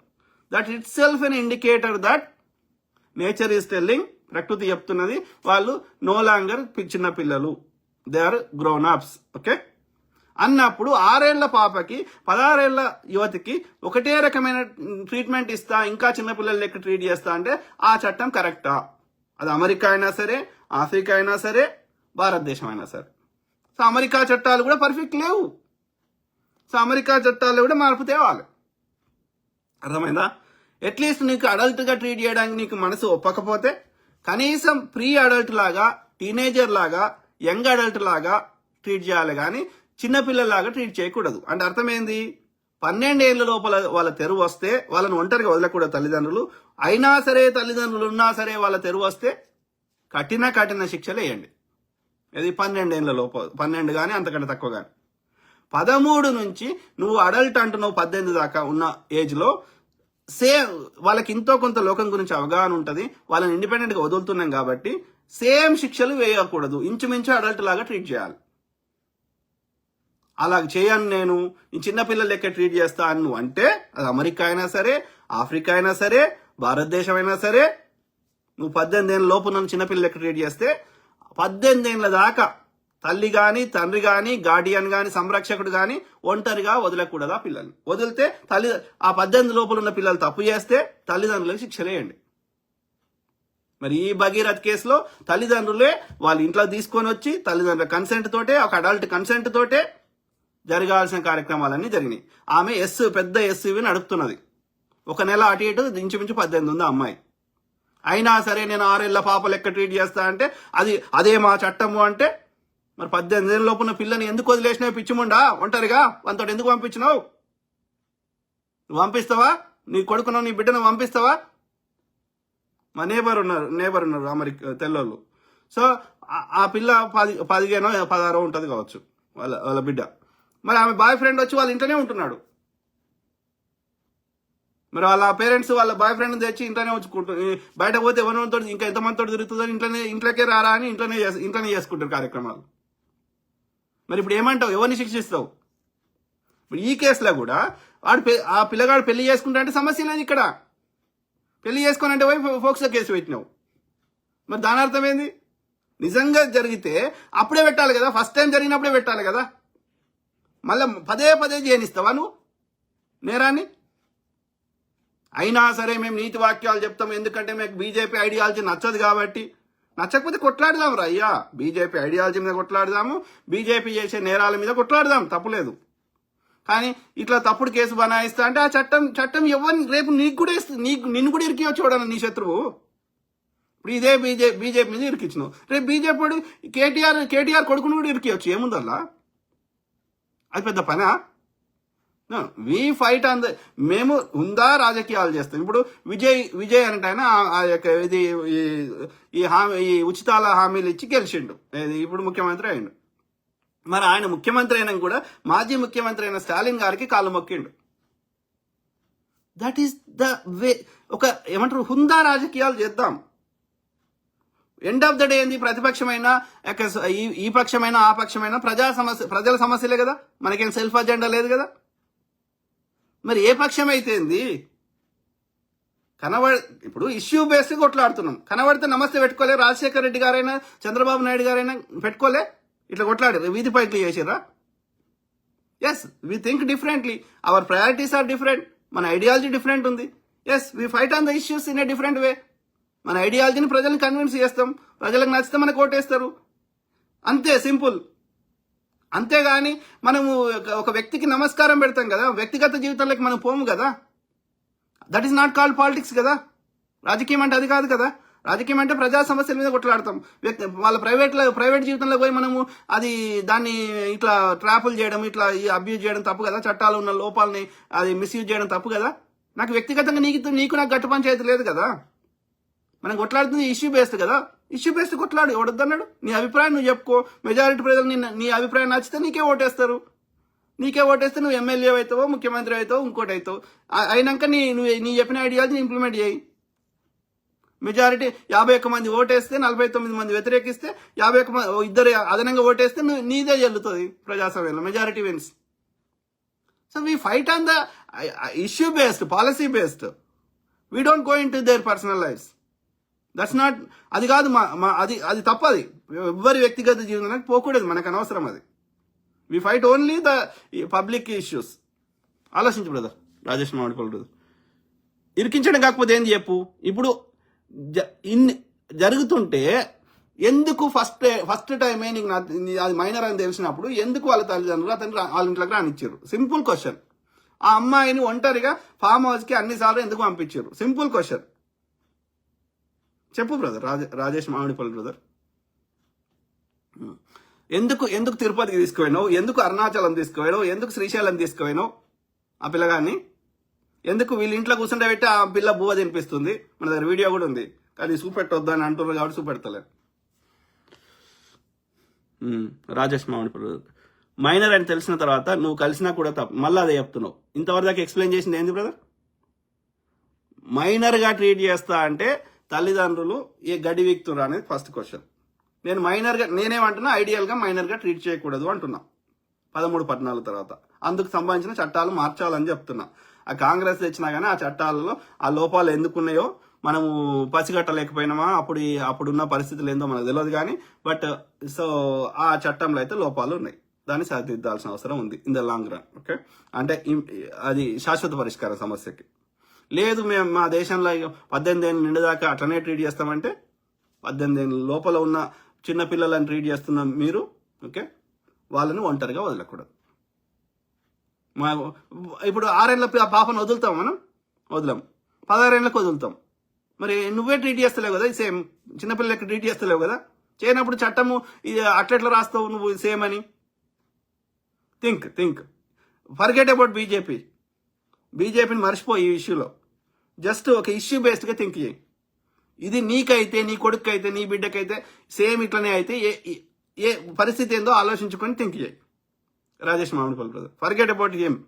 That itself an indicator that nature is telling, ప్రకృతి చెప్తున్నది, వాళ్ళు నో లాంగర్ చిన్న పిల్లలు, they are grown ups. Okay, అన్నప్పుడు 6 ఏళ్ల పాపకి 16 ఏళ్ల యువతికి ఒకటే రకమైన ట్రీట్మెంట్ ఇస్తా, ఇంకా చిన్నపిల్లల లెక్క ట్రీట్ చేస్తా అంటే ఆ చట్టం కరెక్టా? అది అమెరికా అయినా సరే, ఆఫ్రికా అయినా సరే, భారతదేశం అయినా సరే. సో అమెరికా చట్టాలు కూడా పర్ఫెక్ట్ లేవు. సో అమెరికా చట్టాల్లో కూడా మార్పు తేవాలి. అర్థమైందా? అట్లీస్ట్ నీకు అడల్ట్గా ట్రీట్ చేయడానికి నీకు మనసు ఒప్పకపోతే కనీసం ప్రీ అడల్ట్ లాగా, టీనేజర్ లాగా, యంగ్ అడల్ట్ లాగా ట్రీట్ చేయాలి, కానీ చిన్నపిల్లలాగా ట్రీట్ చేయకూడదు. అంటే అర్థమైంది, 12 ఏళ్ళ లోపల వాళ్ళ తెరువు వస్తే వాళ్ళని ఒంటరిగా వదలకూడదు తల్లిదండ్రులు. అయినా సరే తల్లిదండ్రులు ఉన్నా సరే వాళ్ళ తెరువు వస్తే కఠిన శిక్షలు వేయండి. ఇది 12 ఏళ్ళ లోపల, 12 కానీ అంతకంటే తక్కువ కానీ. 13 నుంచి నువ్వు అడల్ట్ అంటున్నావు 18 దాకా ఉన్న ఏజ్లో సేమ్ వాళ్ళకి ఇంతో కొంత లోకం గురించి అవగాహన ఉంటుంది, వాళ్ళని ఇండిపెండెంట్గా వదులుతున్నాం కాబట్టి సేమ్ శిక్షలు వేయకూడదు, ఇంచుమించు అడల్ట్ లాగా ట్రీట్ చేయాలి. అలా చేయను నేను, ఈ చిన్నపిల్లల లెక్క ట్రీట్ చేస్తాను నువ్వు అంటే, అది అమెరికా అయినా సరే, ఆఫ్రికా అయినా సరే, భారతదేశం అయినా సరే, నువ్వు 18 ఏళ్ళ లోపు నన్ను చిన్నపిల్లల లెక్క ట్రీట్ చేస్తే 18 ఏళ్ళ దాకా తల్లి కానీ, తండ్రి కానీ, గార్డియన్ కానీ, సంరక్షకుడు కానీ ఒంటరిగా వదలకూడదు. ఆ పిల్లల్ని వదిలితే ఆ 18 లోపల ఉన్న పిల్లలు తప్పు చేస్తే తల్లిదండ్రులకు శిక్షలేయండి. మరి ఈ భగీరథ్ కేసులో తల్లిదండ్రులే వాళ్ళ ఇంట్లో తీసుకొని వచ్చి తల్లిదండ్రుల కన్సెంట్ తోటే, ఒక అడల్ట్ కన్సెంట్ తోటే జరగాల్సిన కార్యక్రమాలన్నీ జరిగినాయి. ఆమె పెద్ద ఎస్యూవీని నడుపుతున్నది. 1 నెల అటు ఇటు ఇంచుమించు 18 ఉంది అమ్మాయి. అయినా సరే నేను 6 ఏళ్ల పాప లెక్క ట్రీట్ చేస్తా అంటే అదే మా చట్టము అంటే, మరి 18 ఏళ్ళ లోపున్న పిల్లని ఎందుకు వదిలేసినావు? పిచ్చిముండా ఒంటరిగా వంతో ఎందుకు పంపించినావు? నువ్వు పంపిస్తావా? నీ కొడుకును నీ బిడ్డను పంపిస్తావా? మా నేబర్ ఉన్నారు అమెరికా తెల్లోళ్ళు. సో ఆ పిల్ల 15 16 ఉంటుంది కావచ్చు వాళ్ళ బిడ్డ. మరి ఆమె బాయ్ ఫ్రెండ్ వచ్చి వాళ్ళ ఇంట్లోనే ఉంటున్నాడు. మరి వాళ్ళ పేరెంట్స్ వాళ్ళ బాయ్ ఫ్రెండ్ తెచ్చి ఇంట్లోనే వచ్చుకుంటారు. బయట పోతే ఎవరితో ఇంకా ఎంతమందితో తిరుగుతుందని ఇంట్లోకే రారా అని ఇంట్లోనే చేసుకుంటారు కార్యక్రమాలు. మరి ఇప్పుడు ఏమంటావు? ఎవరిని శిక్షిస్తావు? ఇప్పుడు ఈ కేసులో కూడా ఆ పిల్లగాడు పెళ్లి చేసుకుంటా అంటే సమస్య లేదు. ఇక్కడ పెళ్లి చేసుకుని అంటే పోయి ఫోక్సో కేసు పెట్టినావు. మరి దాని అర్థం ఏంది? నిజంగా జరిగితే అప్పుడే పెట్టాలి కదా, ఫస్ట్ టైం జరిగినప్పుడే పెట్టాలి కదా. మళ్ళీ పదే చేయనిస్తావా నువ్వు నేరాన్ని? అయినా సరే మేము నీతి వాక్యాలు చెప్తాం, ఎందుకంటే మీకు బీజేపీ ఐడియాలజీ నచ్చదు కాబట్టి. నచ్చకపోతే కొట్లాడదాం రా అయ్యా, బీజేపీ ఐడియాలజీ మీద కొట్లాడదాము, బీజేపీ చేసే నేరాల మీద కొట్లాడదాం, తప్పులేదు. కానీ ఇట్లా తప్పుడు కేసు బనాయిస్తా అంటే ఆ చట్టం ఎవరిని రేపు నీకు కూడా నిన్ను కూడా ఇరికియొచ్చు చూడాలి నీ శత్రువు. ఇప్పుడు ఇదే బీజేపీ మీద ఇరికిచ్చినావు, రేపు బీజేపీ కేటీఆర్ కొడుకును కూడా ఇరికియొచ్చు. ఏముందల్లా? అది పెద్ద పనా? వి ఫైట్ ఆన్ మేము ఉందా రాజకీయాలు చేస్తాం. ఇప్పుడు విజయ్ అంటే ఆయన ఇది ఈ ఉచితాల హామీలు ఇచ్చి గెలిచిండు, ఇప్పుడు ముఖ్యమంత్రి అయిండు. మరి ఆయన ముఖ్యమంత్రి అయినా కూడా మాజీ ముఖ్యమంత్రి అయిన స్టాలిన్ గారికి కాళ్ళు మొక్కిండు. That is the way. ఒక ఏమంటారు, హుందా రాజకీయాలు చేద్దాం. ఎండ్ ఆఫ్ ద డే ఏంది? ప్రతిపక్షమైన ఈ పక్షమైన ఆ పక్షమైన ప్రజల సమస్యలే కదా, మనకేం సెల్ఫ్ అజెండా లేదు కదా. మరి ఏ పక్షం అయితే ఏంది? ఇప్పుడు ఇష్యూ బేస్డ్ కొట్లాడుతున్నాం. కనబడితే నమస్తే పెట్టుకోలే, రాజశేఖర రెడ్డి గారైనా చంద్రబాబు నాయుడు గారైనా పెట్టుకోలే, ఇట్లా కొట్లాడారు, వీధి ఫైట్లు చేసారా? Yes, we think differently, our priorities are different, మన ఐడియాలజీ డిఫరెంట్ ఉంది. Yes, we fight on the issues in a different way. మన ఐడియాలజీని ప్రజల్ని కన్విన్స్ చేస్తాం, ప్రజలకు నచ్చితే మనకు ఓటేస్తారు, అంతే, సింపుల్. అంతేగాని మనము ఒక వ్యక్తికి నమస్కారం పెడతాం కదా, వ్యక్తిగత జీవితంలోకి మనం పోము కదా. That is not called politics కదా. రాజకీయం అంటే అది కాదు కదా. రాజకీయం అంటే ప్రజా సమస్యల మీద కొట్లాడతాం. వాళ్ళ ప్రైవేట్ జీవితంలో పోయి మనము దాన్ని ఇట్లా ట్రాపులు చేయడం, ఇట్లా అబ్యూజ్ చేయడం తప్పు కదా. చట్టాలు ఉన్న లోపాలని అది మిస్యూజ్ చేయడం తప్పు కదా. నాకు వ్యక్తిగతంగా నీకు నాకు గట్టు పంచాయతీ లేదు కదా. మనం కొట్లాడుతుంది ఇష్యూ బేస్డ్ కదా. ఇష్యూ బేస్డ్ కొట్లాడు, ఎవడొద్దన్నాడు? నీ అభిప్రాయం నువ్వు చెప్పుకో. మెజారిటీ ప్రజలు నీ అభిప్రాయం నచ్చితే నీకే ఓటేస్తారు. నువ్వు ఎమ్మెల్యే అవుతావో, ముఖ్యమంత్రి అవుతావు, ఇంకోటి అవుతావు. అయినాక నీ చెప్పిన ఐడియాలజీ ఇంప్లిమెంట్ చేయి. మెజారిటీ 51 మంది ఓటేస్తే 49 మంది వ్యతిరేకిస్తే 51 మంది ఇద్దరు అదనంగా ఓటేస్తే నీదే చెల్లుతుంది ప్రజాస్వామ్యంలో, majority wins. So we fight on the issue based, policy based. We don't go in to their personal lives. That's not, అది కాదు అది తప్పది. ఎవరి వ్యక్తిగత జీవనానికి పోకూడదు, మనకు అనవసరం అది. We fight only the public issues. ఆలోచించు బ్రదర్, రాజేష్ మామిడిపల్లి బ్రదర్. ఇరికించడం కాకపోతే ఏంది చెప్పు. ఇప్పుడు ఇన్ని జరుగుతుంటే ఎందుకు ఫస్ట్ టైమే నీకు అది మైనర్ అని తెలిసినప్పుడు ఎందుకు వాళ్ళ తల్లిదండ్రులు అతను వాళ్ళ ఇంట్లోకి రానిచ్చారు? Simple question. ఆ అమ్మాయిని ఒంటరిగా ఫామ్ హౌస్కి అన్నిసార్లు ఎందుకు పంపించారు? Simple question. చెప్పు బ్రదర్, రాజేష్ మామిడిపల్లి బ్రదర్. ఎందుకు తిరుపతికి తీసుకుపోయినావు? ఎందుకు అరుణాచలం తీసుకుపోయినావు? ఎందుకు శ్రీశైలం తీసుకుపోయినావు ఆ పిల్లగాన్ని? ఎందుకు వీళ్ళ ఇంట్లో కూర్చుంటే పెట్టి ఆ పిల్ల బువ్వ తినిపిస్తుంది? మన దగ్గర వీడియో కూడా ఉంది, కానీ చూపెట్టొద్దు అని అంటున్నారు కాబట్టి చూపెడతలేదు. రాజేష్ మామిడిపల్లి మైనర్ అని తెలిసిన తర్వాత నువ్వు కలిసినా కూడా తప్పు, మళ్ళీ అదే చెప్తున్నావు. ఇంతవరకు ఎక్స్ప్లెయిన్ చేసింది ఏంది బ్రదర్? మైనర్గా ట్రీట్ చేస్తా అంటే తల్లిదండ్రులు ఏ గడి వీక్తురా అనేది ఫస్ట్ క్వశ్చన్. నేనేమంటున్నా, ఐడియల్గా మైనర్గా ట్రీట్ చేయకూడదు అంటున్నా 13-14 తర్వాత. అందుకు సంబంధించిన చట్టాలు మార్చాలని చెప్తున్నా. ఆ కాంగ్రెస్ తెచ్చినా కానీ ఆ చట్టాలలో ఆ లోపాలు ఎందుకున్నాయో మనము పసిగట్టలేకపోయినామా, అప్పుడున్న పరిస్థితులు ఏందో మనకు తెలియదు కానీ, బట్ సో ఆ చట్టంలో అయితే లోపాలు ఉన్నాయి. దాన్ని సరిదిద్దాల్సిన అవసరం ఉంది in the long run. Okay, అంటే అది శాశ్వత పరిష్కార సమస్యకి లేదు. మేము మా దేశంలో 18 ఏళ్ళు నిండుదాకా అట్లనే ట్రీట్ చేస్తామంటే 18 ఏళ్ళ లోపల ఉన్న చిన్న పిల్లలను ట్రీట్ చేస్తున్నాం మీరు. ఓకే, వాళ్ళని ఒంటరిగా వదలకూడదు. ఇప్పుడు 6 ఏళ్ళ పాపను వదులుతాం మనం? వదలం. 16 ఏళ్ళకి వదులుతాం. మరి నువ్వే ట్రీట్ చేస్తలేవు కదా, సేమ్ చిన్నపిల్లలకి ట్రీట్ చేస్తలేవు కదా. చేయనప్పుడు చట్టము అట్లెట్లా రాస్తావు నువ్వు సేమ్ అని? థింక్ ఫర్గెట్ అబౌట్ బీజేపీని మర్చిపో ఈ ఇష్యూలో. జస్ట్ ఒక ఇష్యూ బేస్డ్గా థింక్ చేయి. ఇది నీకైతే, నీ కొడుకైతే, నీ బిడ్డకైతే సేమ్ ఇట్లనే అయితే ఏ పరిస్థితి ఏందో ఆలోచించుకొని థింక్ చేయి. Rajesh Mamidipalli brother, forget about him,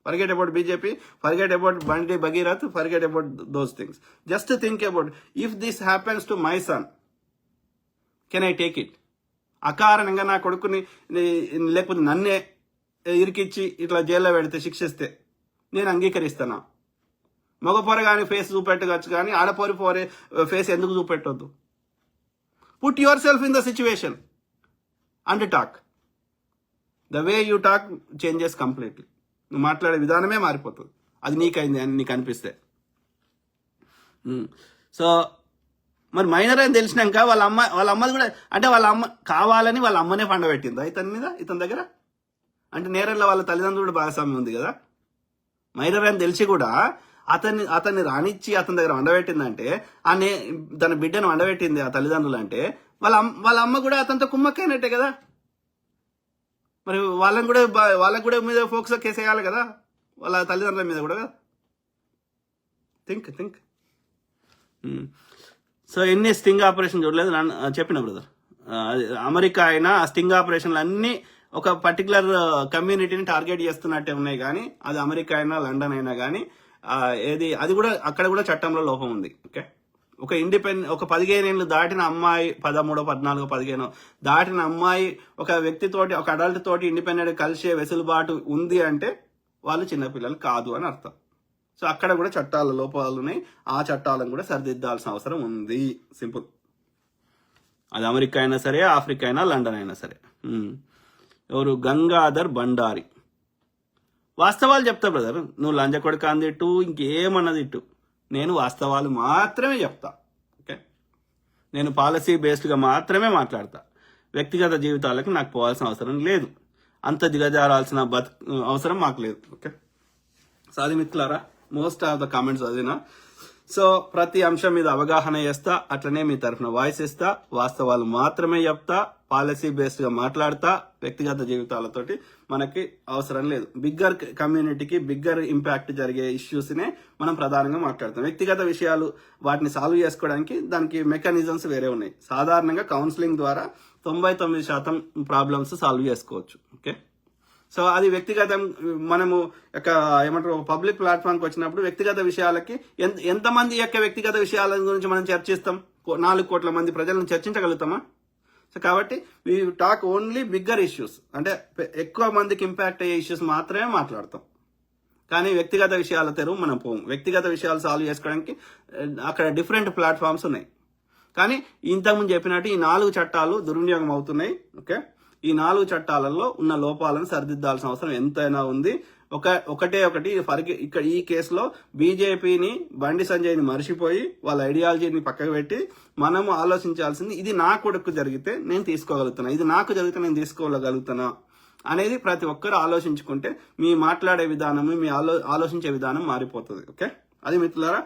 forget about BJP, forget about Bandi Bhagirath, forget about those things. Just think about if this happens to my son, can I take it? అకారణంగా నా కొడుకుని లేకపోతే నన్నే ఇరికిచ్చి ఇట్లా జైల్లో పెడితే, శిక్షిస్తే నేను అంగీకరిస్తానా? మగపోర కానీ ఫేస్ చూపెట్టవచ్చు, కానీ ఆడపోరే ఫేస్ ఎందుకు చూపెట్టొద్దు? Put yourself in the situation and talk. The way you talk changes completely. నువ్వు మాట్లాడే విధానమే మారిపోతుంది. అది నీకైంది అని నీకు అనిపిస్తే. సో మరి మైనర్ అని తెలిసినాక వాళ్ళ అమ్మది కూడా, అంటే వాళ్ళ అమ్మ కావాలని వాళ్ళ అమ్మనే పండబెట్టిందా ఇతని మీద, ఇతని దగ్గర? అంటే నేరల్లో వాళ్ళ తల్లిదండ్రులు కూడా భాగస్వామ్యం ఉంది కదా. మైనర్ అని తెలిసి కూడా అతన్ని రానిచ్చి అతని దగ్గర వండబెట్టిందంటే, తన బిడ్డను వండబెట్టింది ఆ తల్లిదండ్రులు అంటే వాళ్ళ అమ్మ కూడా అతనితో కుమ్మక్కైనట్టే కదా. మరి వాళ్ళకు కూడా మీద ఫోక్స్ కేసు వేయాలి కదా, వాళ్ళ తల్లిదండ్రుల మీద కూడా కదా. థింక్. సో ఎన్ని స్టింగ్ ఆపరేషన్ చూడలేదు చెప్పిన బ్రదర్. అమెరికా అయినా ఆ స్టింగ్ ఆపరేషన్లు అన్నీ ఒక పర్టికులర్ కమ్యూనిటీని టార్గెట్ చేస్తున్నట్టే ఉన్నాయి. కానీ అది అమెరికా అయినా లండన్ అయినా కానీ అది కూడా అక్కడ కూడా చట్టంలో లోపం ఉంది. ఓకే, ఒక 15 ఏళ్ళు దాటిన అమ్మాయి, 13, 14, 15 దాటిన అమ్మాయి ఒక వ్యక్తితోటి, ఒక అడల్ట్ తోటి ఇండిపెండెంట్ కలిసే వెసులుబాటు ఉంది అంటే వాళ్ళు చిన్నపిల్లలు కాదు అని అర్థం. సో అక్కడ కూడా చట్టాల లోపాలు ఉన్నాయి. ఆ చట్టాలను కూడా సరిదిద్దాల్సిన అవసరం ఉంది. సింపుల్. అది అమెరికా అయినా సరే, ఆఫ్రికా అయినా, లండన్ అయినా సరే. ఎవరు? గంగాధర్ బండారి. వాస్తవాలు చెప్తా బ్రదర్. నువ్వు లంజ కొడుకు అందిట్టు, ఇంకేమన్నది ఇట్టు, నేను వాస్తవాలు మాత్రమే చెప్తా. ఓకే, నేను పాలసీ బేస్డ్గా మాత్రమే మాట్లాడతా. వ్యక్తిగత జీవితాలకు నాకు పోవాల్సిన అవసరం లేదు. అంత దిగజారాల్సిన అవసరం మాకు లేదు. ఓకే, సో అది మిత్రులారా, మోస్ట్ ఆఫ్ ద కామెంట్స్ చదివినా. సో ప్రతి అంశం మీద అవగాహన చేస్తా, అట్లనే మీ తరఫున వాయిస్ ఇస్తా, వాస్తవాలు మాత్రమే చెప్తా, పాలసీ బేస్డ్ గా మాట్లాడతా. వ్యక్తిగత జీవితాలతోటి మనకి అవసరం లేదు. బిగ్గర్ కమ్యూనిటీకి బిగ్గర్ ఇంపాక్ట్ జరిగే ఇష్యూస్ నే మనం ప్రధానంగా మాట్లాడతాం. వ్యక్తిగత విషయాలు వాటిని సాల్వ్ చేసుకోవడానికి దానికి మెకానిజమ్స్ వేరే ఉన్నాయి. సాధారణంగా కౌన్సిలింగ్ ద్వారా 99% ప్రాబ్లమ్స్ సాల్వ్ చేసుకోవచ్చు. ఓకే, సో అది వ్యక్తిగతం. మనము ఏమంటారు, పబ్లిక్ ప్లాట్ఫామ్కి వచ్చినప్పుడు వ్యక్తిగత విషయాలకి ఎంతమంది యొక్క వ్యక్తిగత విషయాల గురించి మనం చర్చిస్తాం? 4 కోట్ల మంది ప్రజలను చర్చించగలుగుతామా? సో కాబట్టి we talk only bigger issues, అంటే ఎక్కువ మందికి ఇంపాక్ట్ అయ్యే ఇష్యూస్ మాత్రమే మాట్లాడతాం. కానీ వ్యక్తిగత విషయాల తెరువు మనం పోము. వ్యక్తిగత విషయాలు సాల్వ్ చేసుకోవడానికి అక్కడ డిఫరెంట్ ప్లాట్ఫామ్స్ ఉన్నాయి. కానీ ఇంతకుముందు చెప్పినట్టు ఈ 4 చట్టాలు దుర్వినియోగం అవుతున్నాయి. ఓకే, ఈ 4 చట్టాలలో ఉన్న లోపాలను సరిదిద్దాల్సిన అవసరం ఎంతైనా ఉంది. ఒకటి ఇక్కడ ఈ కేసులో బీజేపీని, బండి సంజయ్ని మర్చిపోయి వాళ్ళ ఐడియాలజీని పక్కకు పెట్టి మనము ఆలోచించాల్సింది ఇది నా కొడుకు జరిగితే నేను తీసుకోగలుగుతున్నా, ఇది నాకు జరిగితే నేను తీసుకోగలుగుతున్నా అనేది ప్రతి ఒక్కరు ఆలోచించుకుంటే మీ మాట్లాడే విధానం, మీ ఆలోచించే విధానం మారిపోతుంది. ఓకే, అది మిత్రులారా